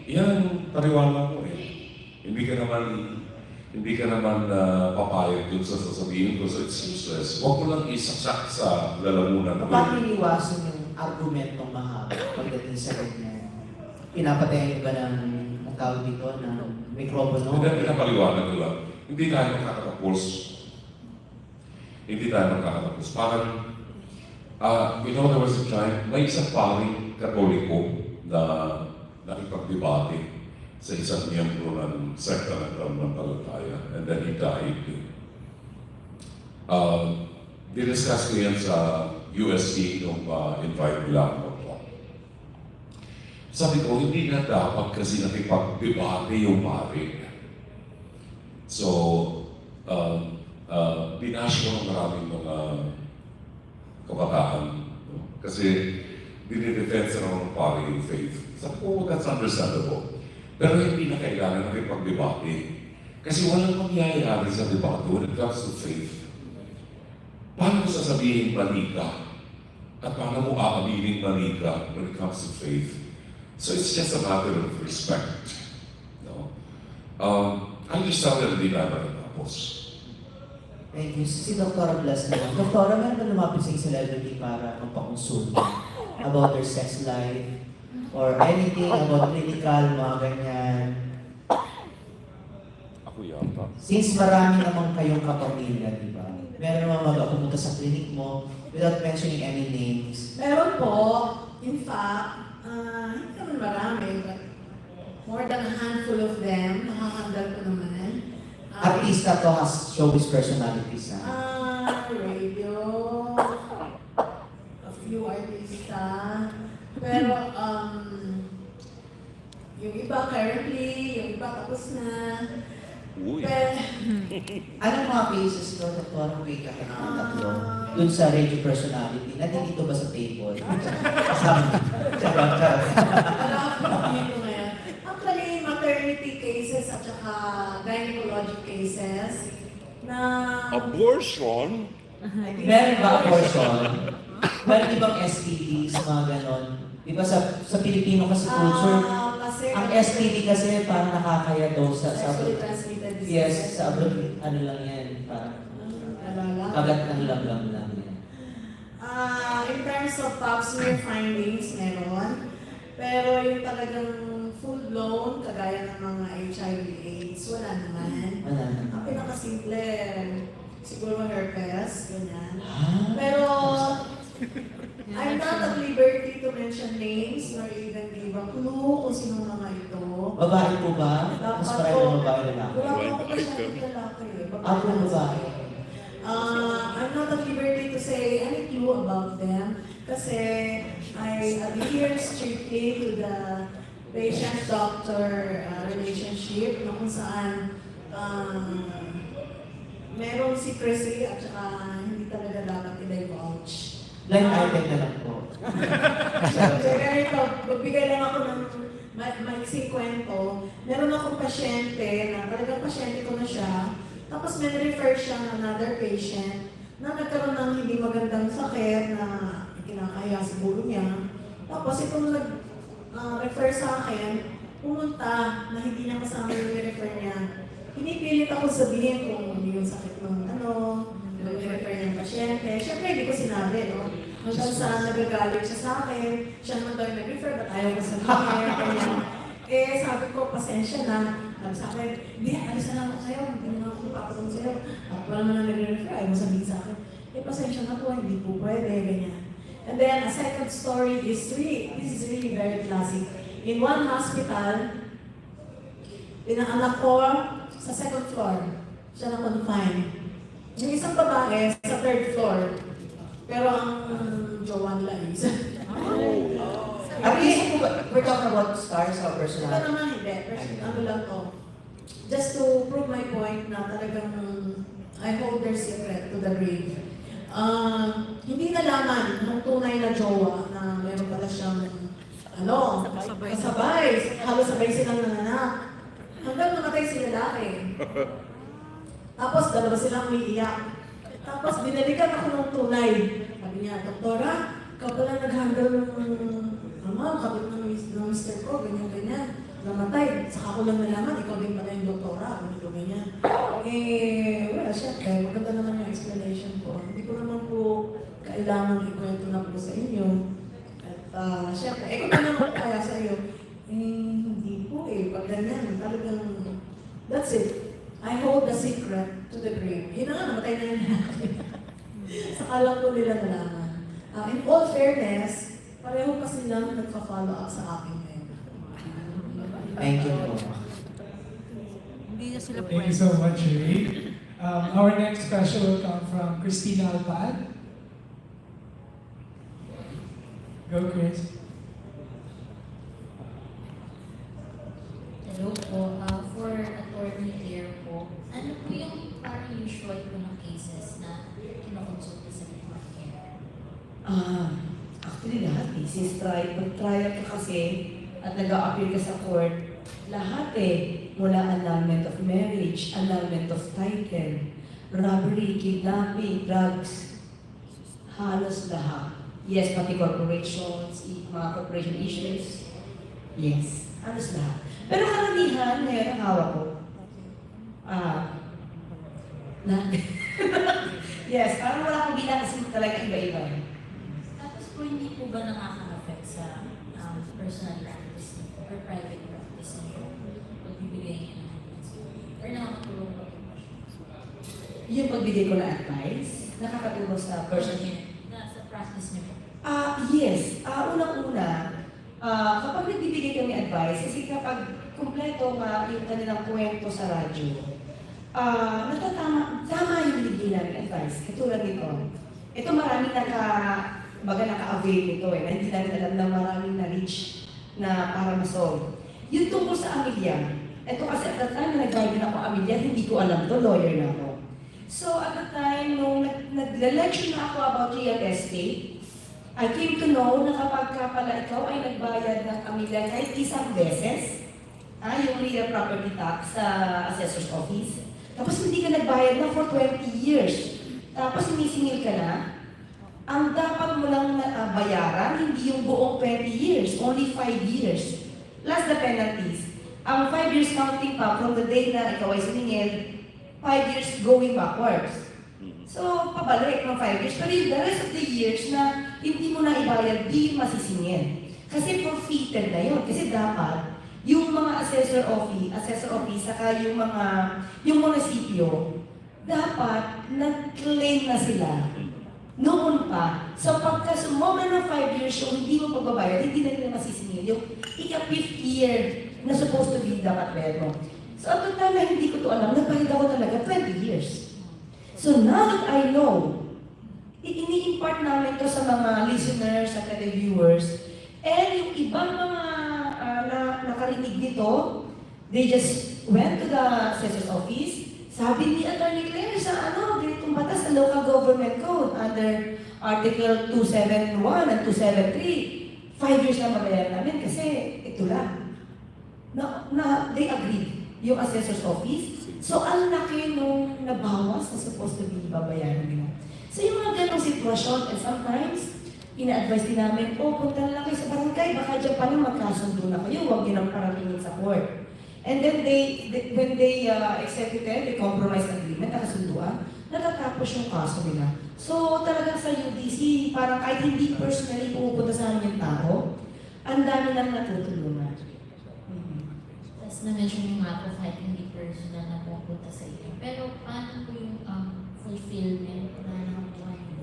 yan, pariwala mo eh. Hindi ka naman papayag dun sa sasabihin ko, so it's useless. Huwag mo lang isaksak sa lalamunan. Paano iniwasan yung argumentong mahaba pagdating sa ganyan? Pinapatayan ba ng tawag dito ng mikropono? Hindi, pinapaliwanag ko lang. Hindi tayo makakatapos. Hindi tayo makakatapos. Parang, there was a time, may isang paring katoliko na nakipagdebate sa isang miyembro ng sekta ng pananampalataya, and then he died. Diniscuss ko yan sa USC nung invite nila ako. Sabi ko, hindi na dapat kasi nakipagdebate yung pare. So, binash ko ng maraming mga kabataan. No? Kasi dinidefense na ng pare yung faith. Sabi ko, that's understandable. Pero hindi na kailangan nakipagdebate. Kasi walang mangyayari sa debate when it comes to faith. Paano mo sasabihin mali ka? At paano mo aaminin mali ka when it comes to faith? So it's just a matter of respect. No? I just tell them hindi na tapos. Thank you. Si Dr. Blas naman. Doktora, meron ba lumapit sa celebrity para magpakonsulta about their sex life? Or anything about clinical, mga ganyan? Ako yata. Since marami naman kayong kapamilya, di ba? Meron naman pumunta sa clinic mo without mentioning any names. Meron po. In fact, hindi naman marami, but more than a handful of them, nakakandal ko naman. Artista to, has showbiz personalities. Radio, a few artista, pero yung iba currently, yung iba tapos na. Pero, Anong mga cases to, Dr. Wika, kailangan tatlo? Dun sa radio personality, nandito ba sa table? Charot. dito ngayon. Actually, maternity cases at saka gynecologic cases na... Abortion? Meron ba abortion? Meron ibang STDs, mga ganon? Di ba sa Pilipino kasi culture, kasi ang STD kasi parang nakakaya daw sa sexually transmitted diseases. yes, sa abroad, ano lang yan, parang kagat ng lablang lang yan. In terms of pap smear findings, meron. Pero yung talagang full-blown, kagaya ng mga HIV/AIDS, wala naman. Wala naman. Ang pinakasimple, siguro herpes, ganyan. Pero I'm not at liberty to mention names nor even give ba clue kung sino mga ito. Babae po ba? Mas marami ng babae lalaki. Wala po ako masyadong lalaki. Ako babae. I'm not at liberty to say any clue about them kasi I adhere strictly to the patient-doctor relationship na kung saan merong secrecy at saka hindi talaga dapat i-divulge. Line item na lang po. Ganito, magbigay lang ako ng maiksing kwento. Meron akong pasyente na talagang pasyente ko na siya. Tapos may refer siya ng another patient na nagkaroon ng hindi magandang sakit na kinakaya siguro niya. Tapos itong nag-refer sa akin, pumunta na hindi niya kasama yung refer niya. Pinipilit ako sabihin kung yung sakit ng nag-refer ng pasyente. Siyempre, hindi ko sinabi, no? Hanggang saan nagagalit siya sa akin, siya naman daw nag-refer, ba't ayaw ko sabihin, kanya. Sabi ko, pasensya na. Sabi sa akin, hindi, alis na lang ako sa'yo, hindi na ako papatong sa'yo. Wala naman na nag-refer, ayaw mo sabihin sa akin. Pasensya na po, hindi po pwede, ganyan. And then, a second story is this is really very classic. In one hospital, pinaanak ko sa second floor. Siya na confine. Yung isang babae sa third floor. Pero ang jowa nila is. At least, we're talking about stars or Ito personality. naman hindi. Ano lang to. Just to prove my point na talagang I hold their secret to the grave. Hindi nalaman ng tunay na jowa na meron pala siyang kasabay. Halos sabay silang nanganak. Hanggang namatay si lalaki. Tapos dalawa silang umiiyak. Tapos binalikan ako ng tunay. Sabi niya, Doktora, ikaw pala nag-handle ng kabit ng mister ko, ganyan-ganyan. Namatay. Saka ko lang nalaman, ikaw din pala yung doktora. Ganito ganyan. Well, syempre, maganda naman yung explanation ko. Hindi ko naman po kailangan ikwento na po sa inyo. At syempre, kung ano naman kaya sa iyo, hindi po pag ganyan, talagang, that's it. I hold the secret to the grave. Yun na nga, namatay na yun natin. Saka lang po nila nalaman. In all fairness, pareho kasi lang nagpa-follow up sa akin ngayon. Thank you po. Thank you so much, Ray. Our next question will come from Christina Alpad. Go, Chris. Hello po. For attorney here po, ano po yung parang usual po ng cases na kinokonsulta sa medical care? Actually lahat since pag-trial ka kasi at nag-a-appeal ka sa court, lahat mula annulment of marriage, annulment of title, robbery, kidnapping, drugs, halos lahat. Yes, pati corporations, mga corporation issues. Yes, halos lahat. Pero karamihan, ngayon ang hawak ko. Yes, parang wala akong bilang kasi talaga iba-iba. Tapos po, hindi po ba nakaka-affect sa personal practice niyo or private practice niyo? Pagbibigay niyo ng advice? Or nakakatulong ba po? Yung pagbigay ko na advice, nakakatulong sa person. Sa practice niyo po? Yes. Unang-una, kapag nagbibigay kami advice, kasi kapag kumpleto nga yung kanilang kwento sa radyo, tama yung binigay namin advice. Katulad nito. Ito maraming naka-avail nito na hindi namin alam na maraming na-reach na para ma-solve. Yung tungkol sa amilya, ito kasi at that time na nag-guardian ako amilya, hindi ko alam to, lawyer na ako. So at that time, nung nag-lecture na ako about real estate, I came to know na kapag ka pala ikaw ay nagbayad ng amilya kahit isang beses, yung real property tax sa assessor's office, tapos hindi ka nagbayad na for 20 years, tapos sinisingil ka na, ang dapat mo lang bayaran, hindi yung buong 20 years, only 5 years, plus the penalties. Ang 5 years counting pa from the day na ikaw ay siningil, 5 years going backwards. So, pabalik ng 5 years. Pero yung the rest of the years na hindi mo na ibayad, di masisingil. Kasi forfeited na yun. Kasi dapat, yung mga assessor office, saka yung munisipyo, dapat nag-claim na sila Noon pa. So pagka sumoma ng 5 years yung hindi mo pagbabayad, hindi na nila masisingil. Yung ika-5th year na supposed to be dapat bayad mo. So at the time na hindi ko to alam, nagbayad ako talaga 20 years. So now that I know, ini-impart namin to sa mga listeners, sa televiewers, and yung ibang mga nakarinig nito, they just went to the assessor's office. Sabi ni Attorney Claire sa ganitong batas sa local government code under Article 271 and 273, 5 years na mabayaran namin kasi ito lang. They agreed, yung assessor's office. So, ang laki nung nabawas na supposed to be babayaran nila. So, yung mga ganong sitwasyon, and sometimes, ina-advise din namin, punta na lang kayo sa barangay, baka dyan pa lang magkasundo na kayo, huwag nyo nang paratingin sa court. And then when they executed the compromise agreement, nakasunduan, natatapos yung kaso nila. So talagang sa UDC, parang kahit hindi personally pumupunta sa amin yung tao, ang dami lang natutulungan. Tapos na-mention yung nga po kahit hindi personal na pupunta sa iyo. Pero paano po yung fulfillment na nakuha niyo?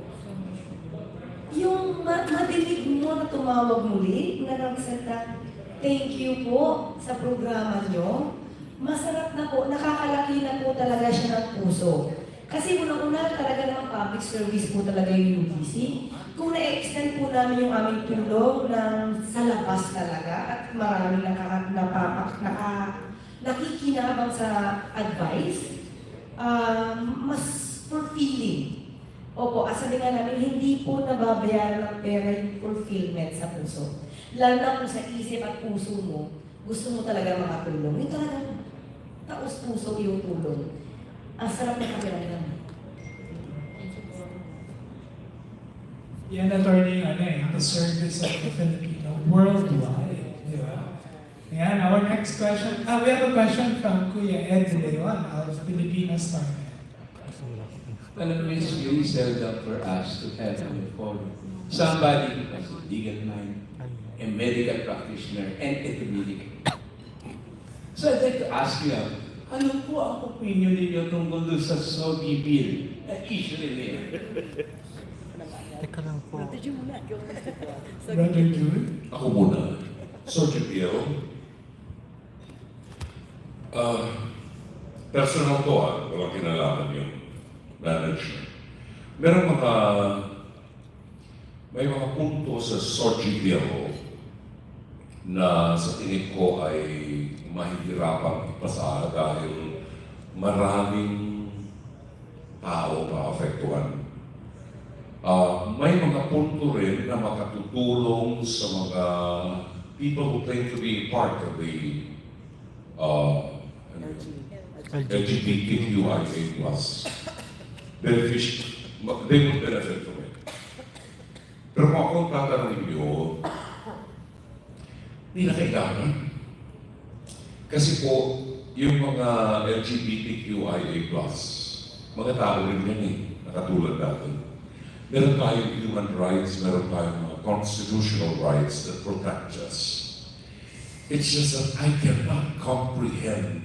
Yung madilig mo na tumawag muli, na nagsalita, thank you po sa programa nyo. Masarap na po, nakakalaki na po talaga siya ng puso. Kasi unang-una talaga naman public service po talaga yung UBC. Kung na-extend po namin yung aming tulong sa labas talaga at maraming nakikinabang sa advice, mas fulfilling. Opo, sabi nga namin, hindi po nababayaran ng pera yung fulfillment sa puso. Lalo na kung sa isip at puso mo, gusto mo talaga makatulong. Yung talagang taos-puso yung tulong. Ang sarap na pakiramdam. Yan, attorney, the service of the Filipino worldwide. Di ba? Yan, our next question. We have a question from Kuya Ed De Leon out of Filipino Star. Alam mo, it's really seldom for us to have somebody who has a legal mind, a medical practitioner, and a comedic. So I'd like to ask you, ano po ang opinion ninyo tungkol doon sa Sogi Bill na issue nila? Teka lang po. Brother Jude? Ako muna. Sogi Bill. Personal ko walang kinalaman yung management. May mga punto sa Sogi Bill na sa tingin ko ay mahihirapang ipasa dahil maraming tao maapektuhan. May mga punto rin na makatutulong sa mga people who claim to be part of the LGBTQIA+. They would benefit from it. Pero kung akong tatanungin nyo, hindi na kailangan. Kasi po, yung mga LGBTQIA+, mga tao rin yan nakatulad natin. Meron tayong human rights, meron tayong mga constitutional rights that protect us. It's just that I cannot comprehend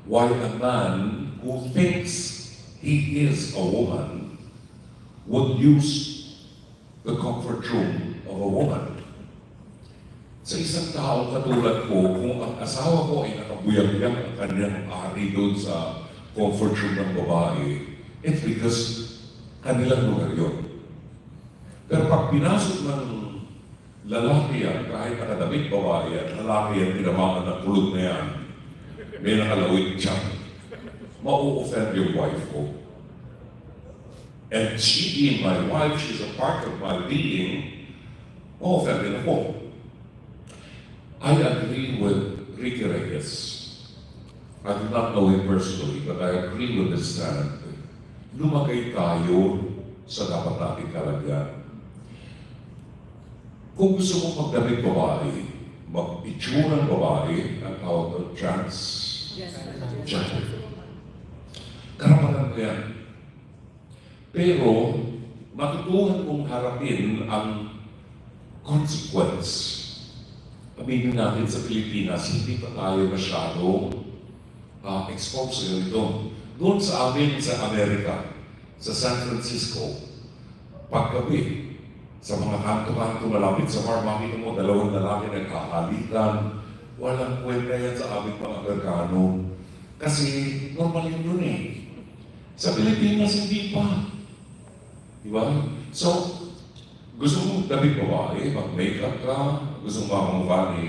why a man who thinks he is a woman would use the comfort room of a woman. Sa isang tao katulad ko, kung ang asawa ko ay nakabuyag-yag ang kanyang ari doon sa comfort room ng babae, it's because kanilang lugar yun. Pero pag pinasok ng lalaki yan, kahit nakadamit babae at lalaki yan, tinamaan ng kulog na yan, may nakalawit siya, mau-offend yung wife ko. And she being my wife, she's a part of my being, mau-offend din ako. I agree with Ricky Reyes. I do not know him personally, but I agree with his stand. Lumagay tayo sa dapat nating kalagyan. Kung gusto mong magdamit babae, mag-itsurang babae, ang tawag ng transgender. Karapatan ko yan. Pero, matutuhan mong harapin ang consequence. Aminin natin sa Pilipinas, hindi pa tayo masyado exposed sa ganito. Doon sa amin sa Amerika, sa San Francisco, Paggabi, sa mga kanto-kanto malapit sa bar, makita mo dalawang lalaki nagkakalitan. Walang kwenta yan sa aming mga Amerikano. Kasi normal yun dun eh. Sa Pilipinas, hindi pa. Diba? So, gusto mo damit babae, mag-makeup ka, gusto mo makamukha ni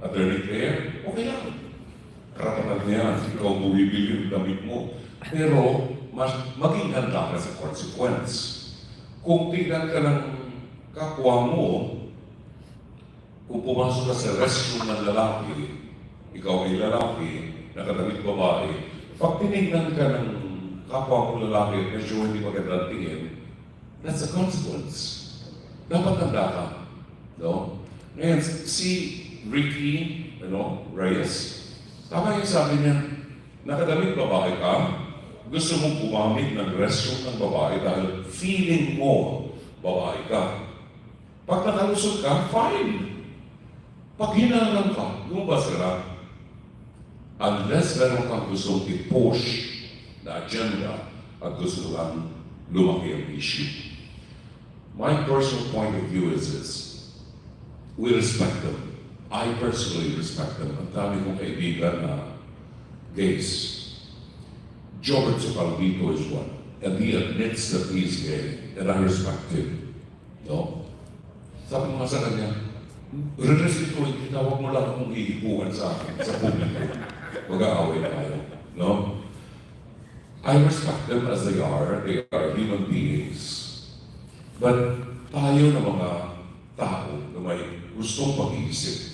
Attorney Claire, okay lang. Karapatan niya, ikaw bumibili yung damit mo. Pero, maging handa ka sa consequence. Kung tingnan ka ng kapwa mo, kung pumasok ka sa restroom ng lalaki, ikaw ay lalaki, nakadamit babae, pag tinignan ka ng kapwa mo lalaki, medyo hindi magandang tingin, that's a consequence. Dapat handa ka. No? Ngayon, si Ricky, Reyes, tama yung sabi niya, nakadamit babae ka, gusto mong gumamit ng restroom ng babae dahil feeling mo babae ka. Pag nakalusot ka, fine. Pag hinalang ka, lumabas ka na. Unless meron kang gustong i-push na agenda at gusto kang lumaki ang issue. My personal point of view is this. We respect them. I personally respect them. Ang dami kong kaibigan na gays. Jobert Socalvito is one. And he admits that he is gay. And I respect him. No? Sabi mo nga sa kanya, re-respetuhin kita, huwag mo lang akong ihipuan sa akin, sa publiko. Mag-aaway tayo. No? I respect them as they are. They are human beings. But tayo na mga tao na may gustong pag-iisip,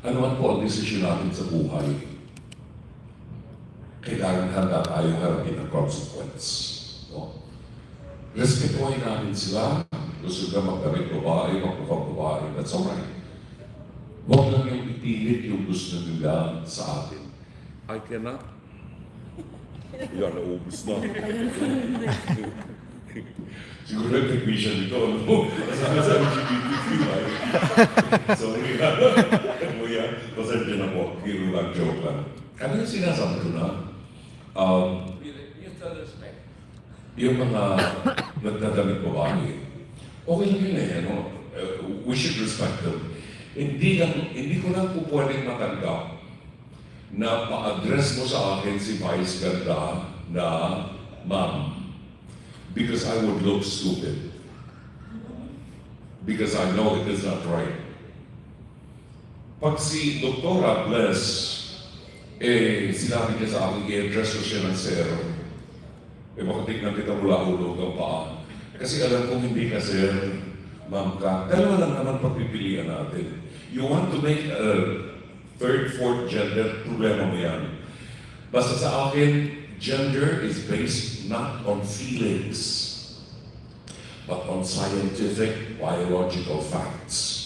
ano man po ang desisyon natin sa buhay, kailangan handa tayo harapin ang consequence. No? Respetuhin natin sila. Gusto ka magdamit babae, magpapang babae, that's alright. Huwag lang yung ipilit yung gusto nila sa atin. I cannot. Yan, naubos na. Siguro yung technician dito, ano? Sabi sa LGBTQ, ay. Sorry na. Ano yan? Pasensya na po. Hero lang, joke lang. Ano yung sinasabi ko na? Mutual respect. Yung mga nagdadamit babae, okay lang yun eh, ano? We should respect them. Hindi ko lang po pwedeng matanggap na pa-address mo sa akin si Vice Ganda na ma'am. Because I would look stupid. Because I know it is not right. Pag si Doktora Bless, sinabi niya sa akin, i-address ko siya ng sir. Baka tignan kita mula ulo hanggang paa. Kasi alam kong hindi ka sir, ma'am ka. Dalawa lang naman pagpipilian natin. You want to make a third, fourth gender, problema mo yan. Basta sa akin, gender is based not on feelings, but on scientific, biological facts.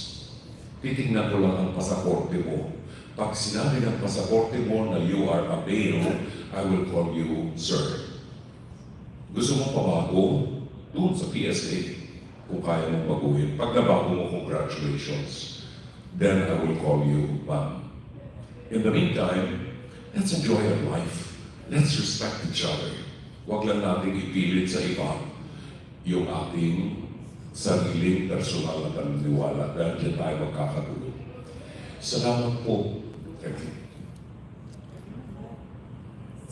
Titingnan ko lang ang pasaporte mo. Pag sinabi ng pasaporte mo na you are a male, I will call you sir. Gusto mong pabago? Doon sa PSA, kung kaya mong baguhin. Pag nabago mo, congratulations. Then I will call you ma'am. In the meantime, let's enjoy our life. Let's respect each other. Huwag lang natin ipilit sa iba yung ating sariling personal na paniniwala dahil dyan tayo magkakatulog. Salamat po. Thank you.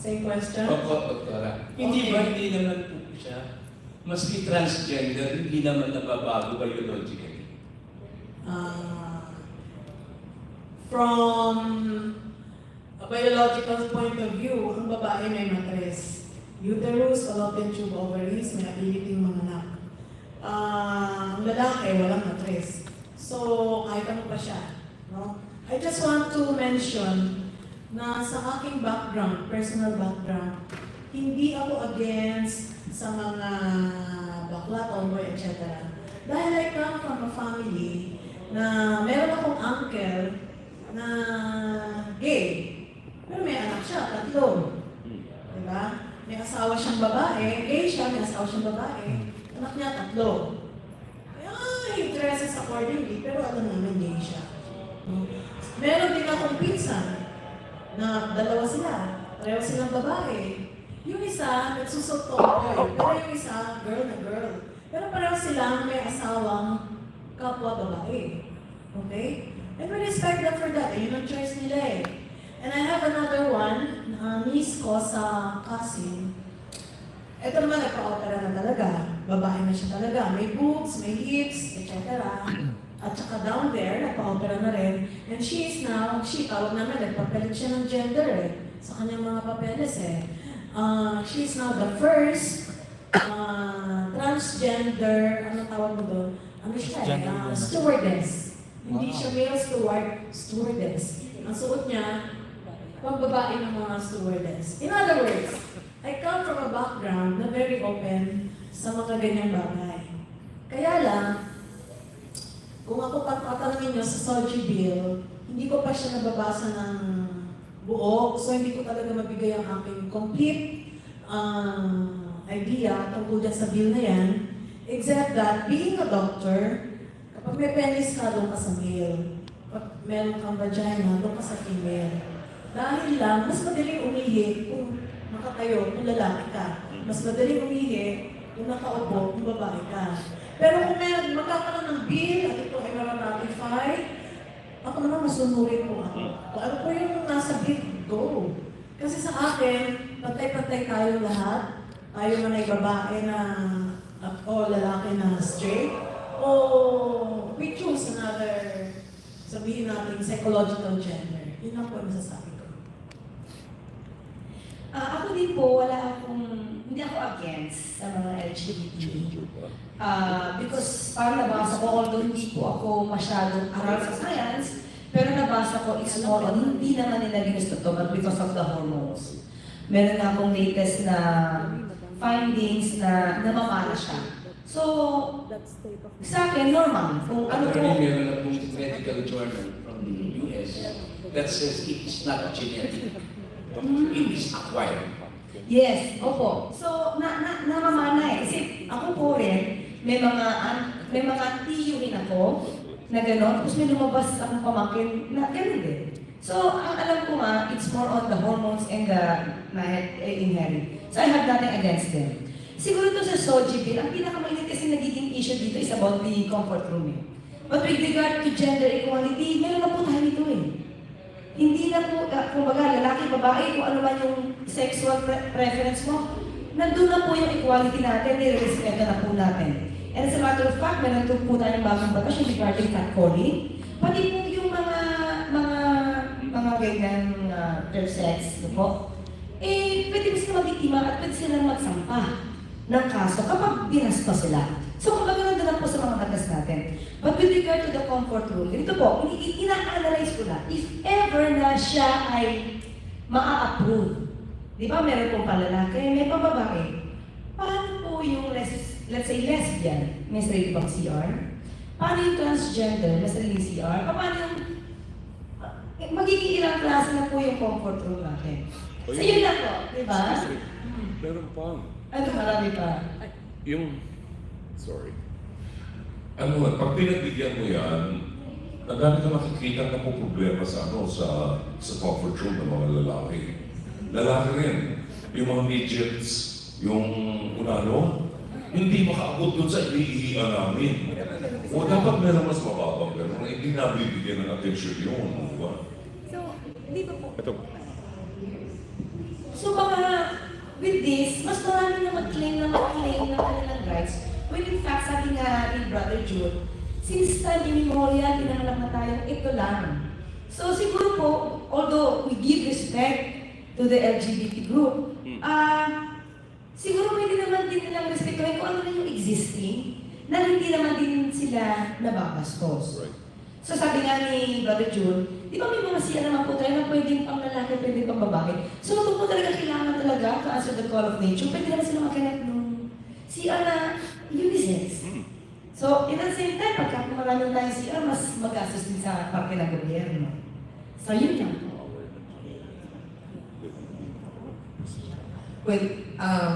Same question? Opo, Doktora. Hindi naman po siya, maski transgender, hindi naman nababago biologically. From a biological point of view, ang babae may matres. Uterus, fallopian tube, ovaries, may ability manganak. Ang lalaki, walang matres. So, kahit ano pa siya. No? I just want to mention na sa aking background, personal background, hindi ako against sa mga bakla, tomboy, etc. Dahil I come from a family na meron akong uncle na gay. Pero may anak siya, 3. Diba? May asawa siyang babae, gay siya, may asawa siyang babae. Anak niya 3. Kaya he dresses accordingly, pero alam naman gay siya. Meron din akong pinsan na 2 sila. Pareho silang babae. Yung isa, nagsusot tomboy, pero yung isa, girl na girl. Pero pareho silang may asawang kapwa babae. Okay? And we respect them for that. Yun ang choice nila eh. And I have another one, niece ko sa cousin. Ito naman, nagpa-opera na talaga. Babae na siya talaga. May boobs, may hips, etc. At saka down there, nagpa-opera na rin. And she is now, tawag namin, nagpapalit siya ng gender eh. Sa kanyang mga papeles eh. She is now the first transgender, ano tawag mo doon? Ano siya eh? Stewardess. Hindi siya male steward, stewardess. Ang suot niya, pambabae ng mga stewardess. In other words, I come from a background na very open sa mga ganyang bagay. Kaya lang, kung ako pagtatanungin niyo sa Soji Bill, hindi ko pa siya nababasa ng buo, so hindi ko talaga mabigay ang aking complete idea tungkol dyan sa bill na yan, except that being a doctor, kapag may penis ka, doon ka sa male. Kapag meron kang vagina, doon ka sa female. Dahil lang, mas madaling umihi kung nakatayo, kung lalaki ka. Mas madaling umihi kung nakaupo, kung babae ka. Pero kung magkakaroon ng bill at ito ay maratify, ako naman masunurin po ako. Kung ano po yung nasa bill, go. Kasi sa akin, pantay-pantay tayo lahat. Tayo man ay babae na, o lalaki na straight, o we choose another, sabihin natin, psychological gender. Yun lang po ang masasabi ko. Ako din po, hindi ako against sa mga LGBT. Because parang nabasa ko, although hindi po ako masyadong aral sa science, pero nabasa ko, it's more on, hindi naman nila ginusto to, but because of the hormones. Meron nga akong latest na findings na namamana siya. So, sa akin, normal. Kung ano po... Meron na pong medical journal from the US that says it is not genetic. It is acquired. Yes, opo. So, namamana eh. Kasi ako po rin, may mga theory ako na gano'n, tapos may lumabas akong pamangkin na gano'n din. So, ang alam ko nga, it's more on the hormones and the inherent. So, I have nothing against them. Siguro ito sa Soji Bill, ang pinakamainit kasi nagiging issue dito is about the comfort room eh. But with regard to gender equality, meron na po tayo nito eh. Hindi na po, kumbaga, lalaki, babae, kung ano man yung sexual preference mo, nandun na po yung equality natin, nire-respeto na po natin. And as a matter of fact, meron po tayong bagong batas yung regarding catcalling. Pati po yung mga ganyan third sex, po, eh, pwede sila mabiktima at pwede silang magsampa ng kaso kapag binastos sila. So, kumbaga nandun lang po sa mga batas natin. But with regard to the comfort room, ito po, ina-analyze ko na, if ever na siya ay maa-approve, di ba meron pong palalaki, may pababae, paano po yung, let's say, lesbian, may sarili bang CR? Paano yung transgender, may sarili CR? Paano yung, magiging ilang klase na po yung comfort room natin. So, yun lang po, di ba? Meron pa. Ano, marami pa? Sorry. Pag pinagbigyan mo yan, ang dami ka makikita na po problema sa comfort room ng mga lalaki. Lalaki rin. Yung mga midgets, yung hindi makaabot dun sa iniihian namin. O dapat meron mas mababang gano'n, hindi nabibigyan ng attention yun. Diba? So, di ba po? Ito. So baka with this, mas marami na mag-claim ng kanilang rights. When in fact, sabi nga ni Brother Jude, since time immemorial, pinanganak na tayo, ito lang. So siguro po, although we give respect to the LGBT group, siguro pwede naman din nilang respetuhin kung ano na yung existing, na hindi naman din sila nababastos. Right. So sabi nga ni Brother Jude, di ba may mga siya naman po tayo na pwedeng pang lalaki, pwedeng pang babae. So ito po talaga kailangan talaga to answer the call of nature. Pwede naman sila makinap nung CR na unisex. So in the same time, pagka maraming tayong CR, mas mag-assist din sa parte ng gobyerno. So yun lang po. Well,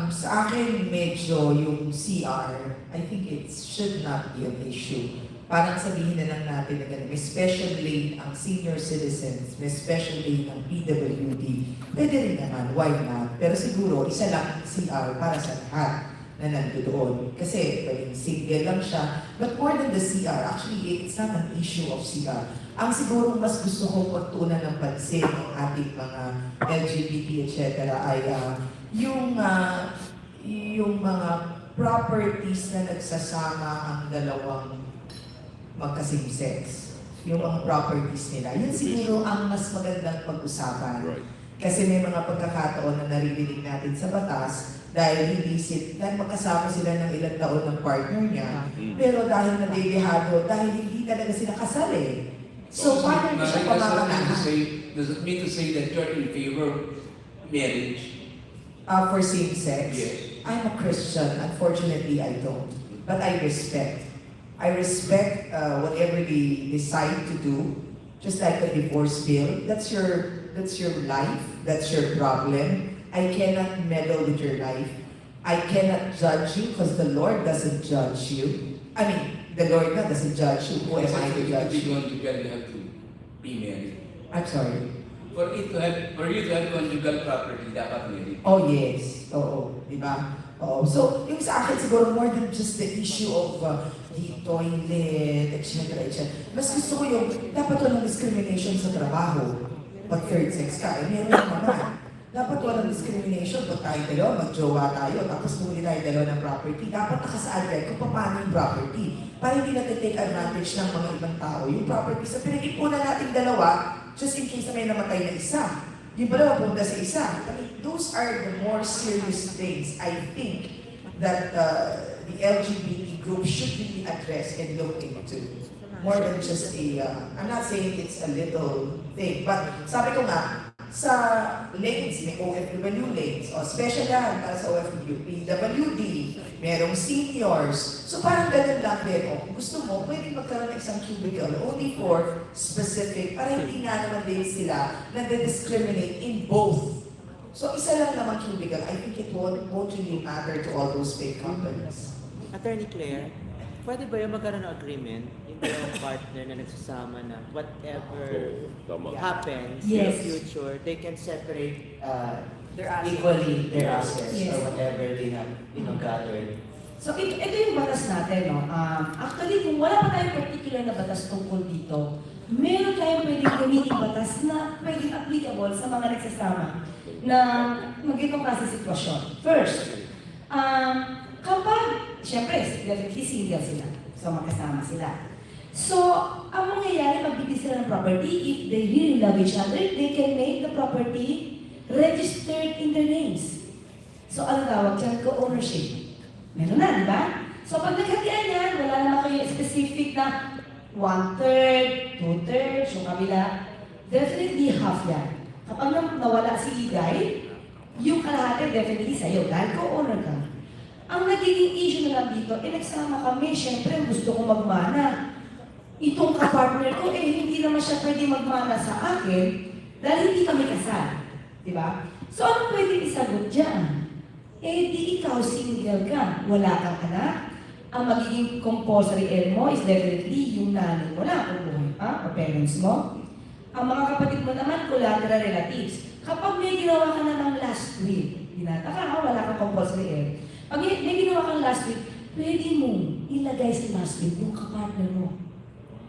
sa akin medyo yung CR, I think it should not be an issue. Parang sabihin na lang natin na ganun, may special lane ang senior citizens, may special lane ang PWD. Pwede rin naman, why not? Pero siguro, isa lang ang CR para sa lahat. na nandoon. Kasi pwedeng single lang siya. But more than the CR, actually, it's not an issue of CR. Ang siguro mas gusto kong pagtuunan ng pansin ng ating mga LGBT, etc. ay yung mga properties na nagsasama ang dalawang magka-same sex. Yung mga properties nila. Yun siguro ang mas magandang pag-usapan. Kasi may mga pagkakataon na naririnig natin sa batas dahil dahil magkasama sila ng ilang taon ng partner niya, pero dahil nadedehado, dahil hindi talaga sila kasal eh. So, paano niya siya pamamanahan? Does it mean to say that you're in favor of marriage? For same sex? Yes. I'm a Christian. Unfortunately, I don't. But I respect. I respect whatever they decide to do. Just like the divorce bill. That's your life. That's your problem. I cannot meddle with your life. I cannot judge you because the Lord doesn't judge you. I mean, the Lord doesn't judge you. Who am I to judge you? Conjugal, you have to be married. I'm sorry. For you to have conjugal property, dapat married. Oh yes. Oo. Diba? Oo. So, yung sa akin siguro more than just the issue of the toilet, etc. Mas gusto ko yung dapat walang discrimination sa trabaho. Pag third sex ka, meron naman. Dapat walang discrimination. Pag tayo dalawa, mag-jowa tayo, tapos bumili tayo dalawa ng property. Dapat nakasaad kung paano yung property. Para hindi natin take advantage ng mga ibang tao. Yung property sa pinag-ipunan natin dalawa, just in case na may namatay na isa. Yung dalawa punta sa isa. I mean, those are the more serious things, I think, that the LGBT group should really address and look into. More than just I'm not saying it's a little thing, but sabi ko nga, sa lanes, may OFW lanes, o special lang para sa OFW, PWD, merong seniors. So parang ganun lang din, gusto mo, pwede magkaroon ng isang cubicle only for specific, para hindi nga naman din sila nade-discriminate in both. So isa lang naman cubicle, I think it won't really matter to all those big companies. Attorney Claire, pwede ba yung magkaroon ng agreement yung dalawang partner na nagsasama na whatever happens in the future, they can separate Equally their assets or whatever they have, gathered. So ito yung batas natin, no? Actually, kung wala pa tayong particular na batas tungkol dito, meron tayong pwedeng gamitin batas na pwedeng applicable sa mga nagsasama na magiging klase sitwasyon. First, kapag, syempre, definitely single sila. So, magkasama sila. So, ang mangyayari, magbibigay sila ng property. If they really love each other, they can make the property registered in their names. So, ano tawag dyan? Co-ownership. Meron na, di ba? So, pag nagkatian yan, wala naman kayo specific na 1/3, 2/3, yung kabila. Definitely half yan. Kapag nawala si Igay, yung kalahati definitely sa'yo dahil co-owner ka. Ang nagiging issue na lang dito, nagsama kami, syempre gusto ko magmana. Itong kapartner ko, hindi naman siya pwede magmana sa akin dahil hindi kami kasal. Diba? So, ano pwede isagot dyan? Di ikaw single ka, wala kang anak. Ang magiging compulsory heir mo is definitely yung nanay mo na, kung buhay pa, o parents mo. Ang mga kapatid mo naman, collateral relatives. Kapag may ginawa ka na ng last will, dinataka ka, wala kang compulsory heir. Pag may ginawa kang last will, pwede mo ilagay sa last will yung kapartner mo.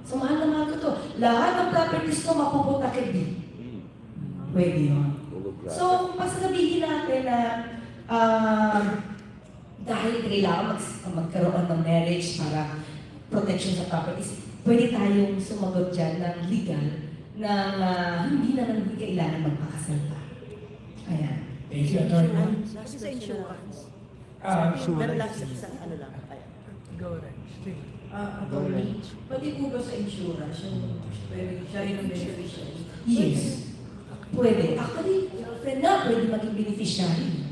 So, mahal na mahal ko to. Lahat ng properties ko mapupunta kay B. Pwede yun. So, pag sasabihin natin na dahil kailangan magkaroon ng marriage para protection sa properties, pwede tayong sumagot dyan ng legal na hindi naman kailangan magpakasal pa. Ayan. Thank you, Attorney. Kasi sa insurance. Meron lang sa ano lang. Go right. Attorney, pati po ba sa insurance, yung pwede siya yung beneficiary? Yes. Pwede. Actually, girlfriend na, pwede maging beneficiary.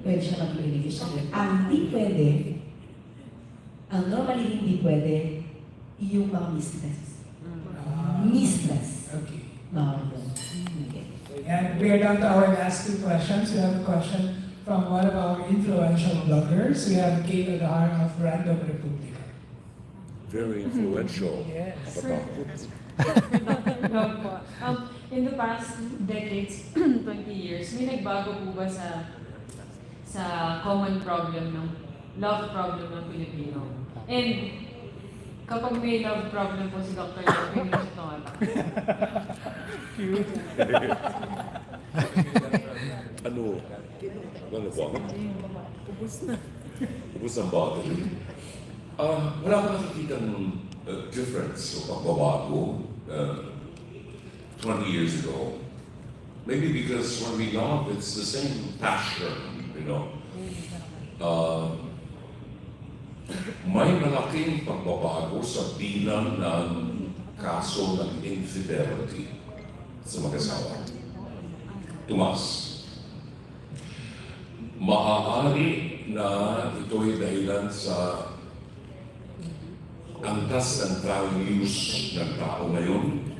Pwede siya maging beneficiary. Ang hindi pwede, ang normally hindi pwede, yung mga mistress. Mistress. Okay. Bawal yun. Okay. And we are down to our last two questions. We have a question from one of our influential bloggers. We have Kate Adahar of Radyo Republica. Very influential. Yes. In the past decades, 20 years, may nagbago po ba sa sa common problem ng love problem ng Pilipino. And kapag may love problem po si Dr. Jeff, hindi siya tumatak. Ano? Ano po? Ubus na. Ubus ang bottle. Wala ka nakikita ng difference o pagbabago 20 years ago. Maybe because when we love, it's the same passion, you know. May malaking pagbabago sa bilang ng kaso ng infidelity sa mag-asawa. Tumas. Maaari na ito'y dahilan sa antas ng values ng tao ngayon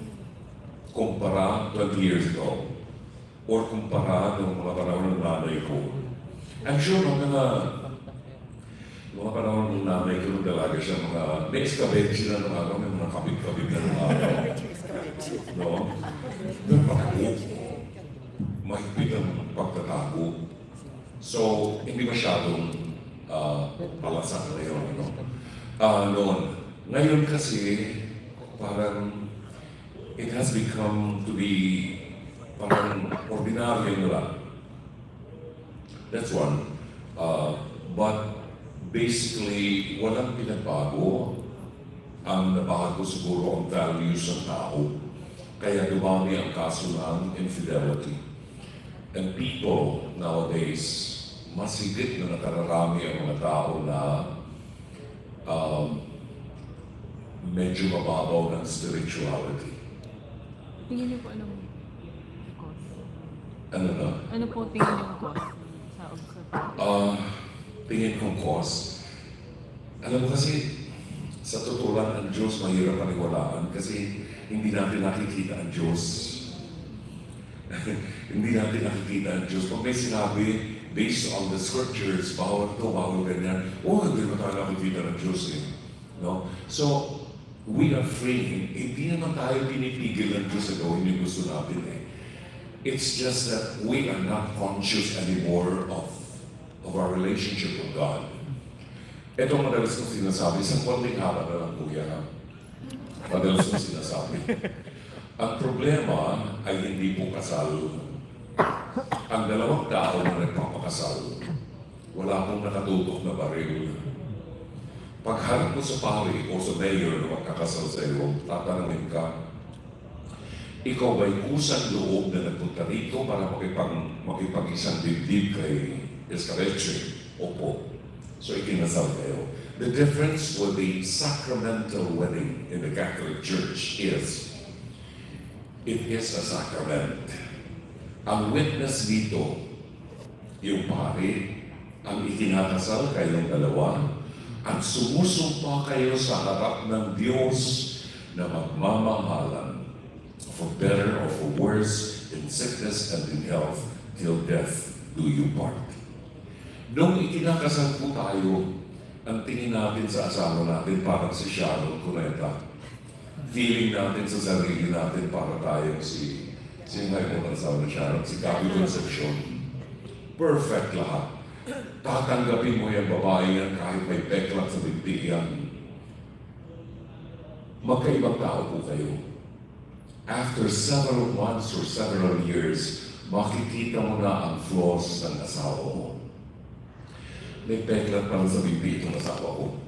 kumpara 20 years ago or kumpara ng mga panahon ng nanay ko. I'm sure mga panahon ng nanay ko talaga siya mga next kabit sila ng araw, may mga kabit-kabit na ng araw. No? Pero pakagod. Mahigpit ang pagtatago. So, hindi masyadong palasan na yun. No? Noon. Ngayon kasi, parang it has become to be parang ordinaryo nila. That's one. But basically, walang pinagbago. Ang nabago siguro ang values ng tao. Kaya dumami ang kaso ng infidelity. And people nowadays, mas higit na nakararami ang mga tao na medyo mababaw ng spirituality. Tingin niyo po anong cause? Ano na? Ano po tingin niyo cause sa observation? Tingin kong cause. Alam mo kasi, sa totoo lang, ang Diyos mahirap paniwalaan kasi hindi natin nakikita ang Diyos. Hindi natin nakikita ang Diyos. Pag may sinabi, based on the scriptures, bawal to, bawal ganyan, hindi naman tayo nakikita ng Diyos eh. No? So, we are free. Hindi naman tayo pinipigil ng Diyos na gawin yung gusto natin eh. It's just that we are not conscious anymore of our relationship with God. Ito ang madalas kong sinasabi, isang konting haba na lang kuya ha. Madalas kong sinasabi. Ang problema ay hindi po kasal. Ang dalawang tao na nagpapakasal, wala pong nakatutok na baril. Pagharap mo sa pari o sa mayor na magkakasal sa iyo, tatanungin ka, ikaw ba'y kusang loob na nagpunta rito para makipag-isang dibdib kay Escabeche? Opo. So ikinasal kayo. The difference with the sacramental wedding in the Catholic Church is, it is a sacrament. Ang witness dito, yung pari, ang ikinakasal kayong dalawa, at sumusumpa kayo sa harap ng Diyos na magmamahalan for better or for worse, in sickness and in health, till death do you part. Nung ikinakasal po tayo, ang tingin natin sa asawa natin parang si Sharon Cuneta. Feeling natin sa sarili natin para tayong sino ngayon ang asawa ni Sharon? Si Gabby Concepcion. Perfect lahat. Tatanggapin mo yung babae yan kahit may peklat sa bibig yan. Magkaibang tao po kayo. After several months or several years, makikita mo na ang flaws ng asawa mo. May peklat pa sa bibig itong asawa ko.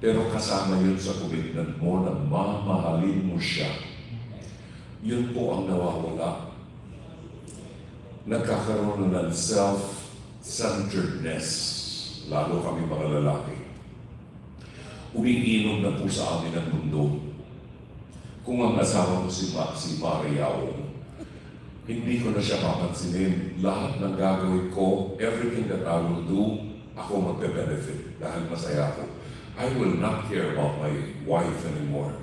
Pero kasama yun sa commitment mo na mamahalin mo siya. Yun po ang nawawala. Nagkakaroon na ng self-centeredness, lalo kami mga lalaki. Umiinom na po sa amin ang mundo. Kung ang asawa ko si Mariao, hindi ko na siya papansinin. Lahat ng gagawin ko, everything that I will do, ako magbe-benefit dahil masaya ako. I will not care about my wife anymore.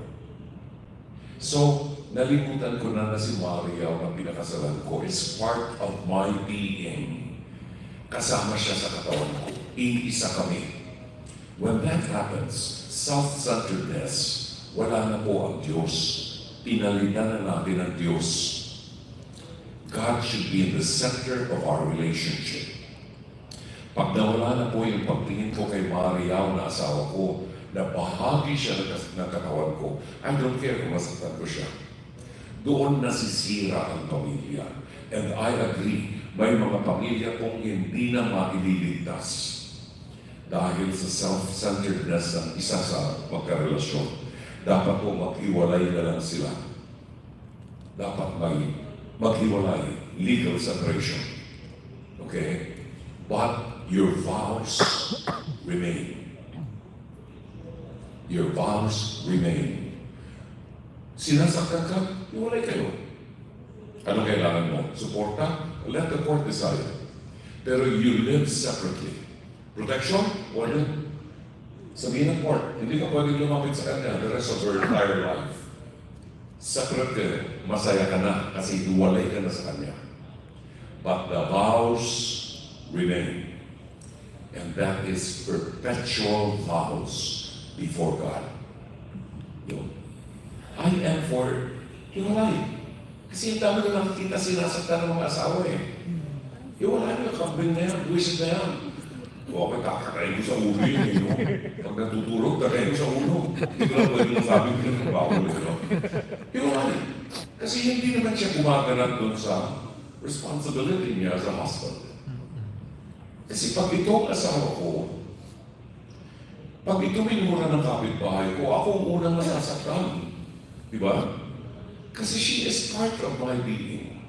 So, nalimutan ko na si Mariao na pinakasalan ko is part of my being. Kasama siya sa katawan ko. Iisa kami. When that happens, self-centeredness, wala na po ang Diyos. Pinalitan na natin ang Diyos. God should be in the center of our relationship. Pag nawala na po yung pagtingin ko kay Mariao na asawa ko, na bahagi siya ng katawan ko, I don't care kung masaktan ko siya. Doon nasisira ang pamilya. And I agree, may mga pamilya kong hindi na maililigtas dahil sa self-centeredness ng isa sa magkarelasyon. Dapat po maghiwalay na lang sila. Dapat may maghiwalay, legal separation. Okay? But your vows remain. Your vows remain. Sinasaktan ka, hiwalay kayo. Ano kailangan mo? Suporta? Let the court decide. Pero you live separately. Protection? Wala. Sabihin ng court, hindi ka pwedeng lumapit sa kanya the rest of your entire life. Separate ka, masaya ka na kasi hiwalay ka na sa kanya. But the vows remain. And that is perpetual vows before God. Yun. I am for hiwalay. Kasi yung dami na nakikita sinasaktan ng mga asawa eh. Hiwalay na, kambing na yan, buwisit na yan. Okay, kakakain ko sa ulo yun eh, no? Pag natutulog, kakain ko sa ulo. Hindi ko lang pwede masabi ko yung bawal eh, no? Hiwalay. Kasi hindi naman siya gumaganap dun sa responsibility niya as a husband. Kasi pag itong asawa ko, pag ito minura ng kapitbahay ko, ako ang unang nasasaktan. Di ba? Kasi she is part of my being.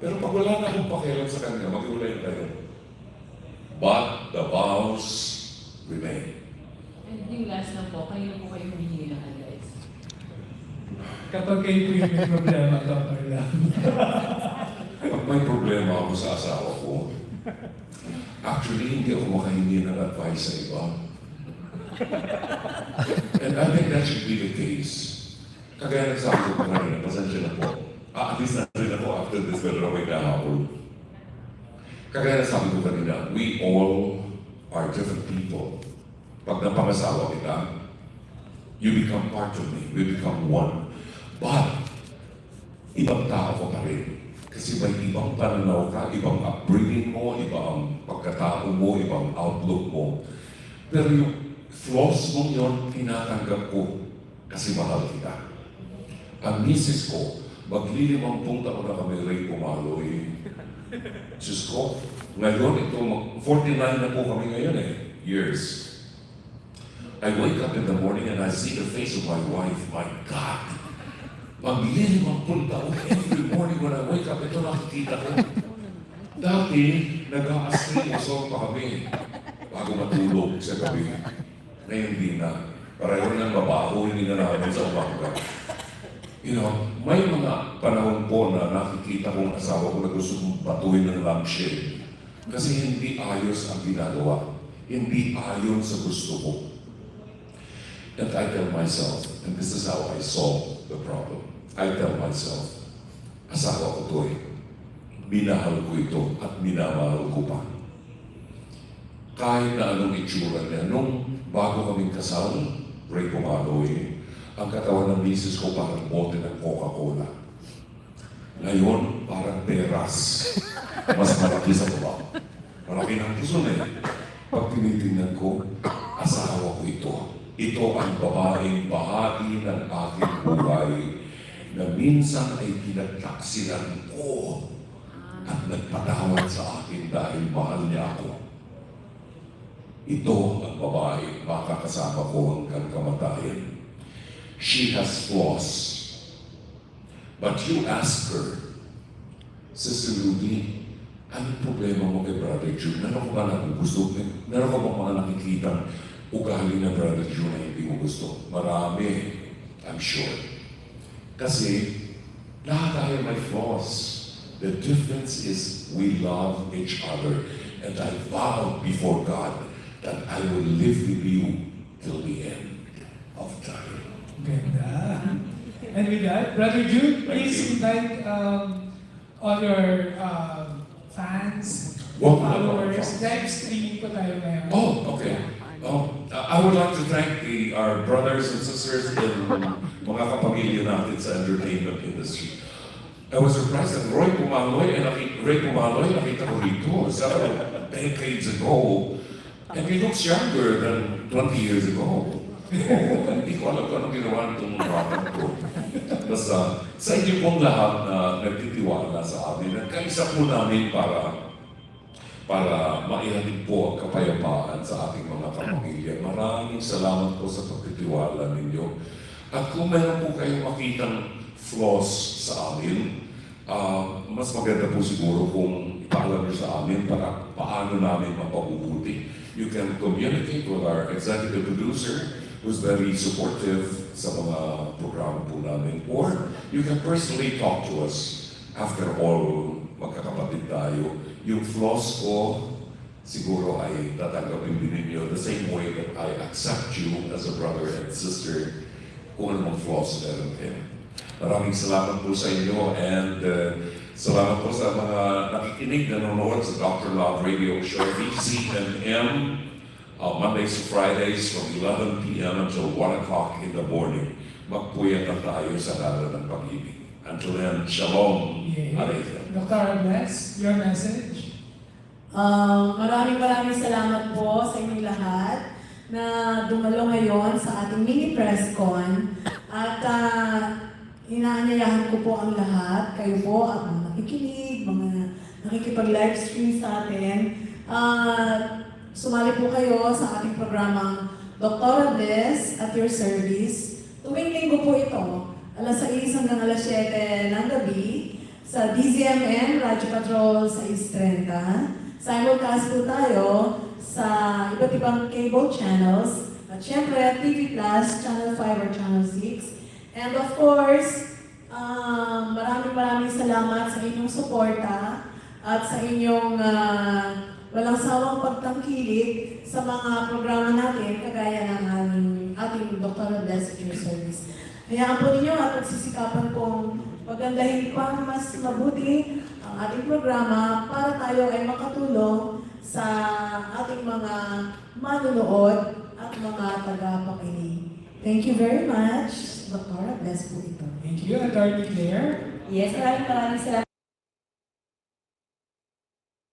Pero pag wala na akong pakialam sa kanya, mag-iulay na tayo. But the vows remain. And yung last na po, kayo na po kayo humihingi ng advice. Kapag kayo po yung may problema, kapag lang. Pag may problema ako sa asawa ko, actually hindi ako makahingi ng advice sa iba. And I think that should be the case. Kagaya nagsabi ko kanina, pasensya na po. At least na rin ako after this, pero away na ako. Kagaya nagsabi ko kanina, we all are different people. Pag napangasawa kita, you become part of me, we become one. But, ibang tao ko pa rin. Kasi may ibang pananaw ka, ibang upbringing mo, ibang pagkatao mo, ibang outlook mo. Pero yung flaws mo yun, tinatanggap ko kasi mahal kita. Ang misis ko, maglilimang taon na kami rin pumaloy. Diyos ko, ngayon ito, 49 na po kami ngayon years. I wake up in the morning and I see the face of my wife. My God! Maglilimang taon every morning when I wake up, ito nakikita ko. Dati, nag-a-astray o pa kami bago matulog sa gabi. Ngayon di na. Pareho nang mabaho, hindi na namin sa umaga. You know, may mga panahon po na nakikita kong asawa ko na gusto kong batuhin ng lampshade. Kasi hindi ayos ang ginagawa. Hindi ayon sa gusto ko. And I tell myself, and this is how I solve the problem. I tell myself, asawa ko to eh. Minahal ko ito at minamahal ko pa. Kahit na anong itsura niya, nung bago kaming kasal, Ray Pumaloy, ang katawan ng misis ko parang bote ng Coca-Cola. Ngayon, parang peras. Mas malaki sa baba. Malaki ng puso na eh. Pag tinitingnan ko, asawa ko ito. Ito ang babaeng bahagi ng aking buhay na minsan ay pinagtaksilan ko at nagpatawad sa akin dahil mahal niya ako. Ito ang babae makakasama ko hanggang kamatayan. She has flaws. But you ask her, Sister Rudy, anong problema mo kay Brother June? Meron ko ba nagugusto? Meron ko ba mga nakikita ugali na Brother June na hindi mo gusto? Marami, I'm sure. Kasi lahat tayo may flaws. The difference is we love each other. And I vow before God that I will live with you till the end of time. Ganda. And with that, Brother Jude, please invite all your fans, followers. Live streaming po tayo ngayon. Oh, okay. I would like to thank our brothers and sisters in mga kapamilya natin sa entertainment industry. I was surprised that Ray Pumaloy nakita ko rito. decades ago, and he looks younger than 20 years ago. Hindi ko alam kung anong ginawa nitong rapat ko. Basta, sa inyo pong lahat na nagtitiwala sa amin, at kaisa po namin para maihatid po ang kapayapaan sa ating mga kapamilya. Maraming salamat po sa pagtitiwala ninyo. At kung meron po kayong makitang flaws sa amin, mas maganda po siguro kung ipaalam niyo sa amin para paano namin mapabubuti. You can communicate with our executive producer, who's very supportive sa mga programa po namin. Or you can personally talk to us. After all, magkakapatid tayo. Yung flaws ko, siguro ay tatanggapin din ninyo the same way that I accept you as a brother and sister kung anong flaws meron kayo. Maraming salamat po sa inyo and salamat po sa mga nakikinig, nanonood sa Dr. Love Radio Show, DZMM, Mondays to Fridays from 11 p.m. until 1 o'clock in the morning. Magpuyat na tayo sa ngalan ng pag-ibig. Until then, Shalom Aleichem. Dr. Bless, your message? Maraming salamat po sa inyong lahat na dumalo ngayon sa ating mini press con at inaanyayahan ko po ang lahat, kayo po at mga nakikinig, mga nakikipag-live stream sa atin. Sumali po kayo sa ating programang Dr. Bless at your service. Tuwing linggo po ito, alas 6 hanggang alas 7 ng gabi sa DZMM, Radyo Patrol 630. Simulcast po tayo sa iba't ibang cable channels at syempre TV Plus, Channel 5 or Channel 6. And of course, maraming salamat sa inyong suporta at sa inyong walang sawang pagtangkilik sa mga programa natin, kagaya ng ating Dr. Bless at your service. Hayaan po ninyo at pagsisikapan kong pagandahin pa mas mabuti ang ating programa para tayo ay makatulong sa ating mga manunood at mga tagapakinig. Thank you very much. Dr. Bless po ito. Thank you, Attorney Claire. Yes, maraming salamat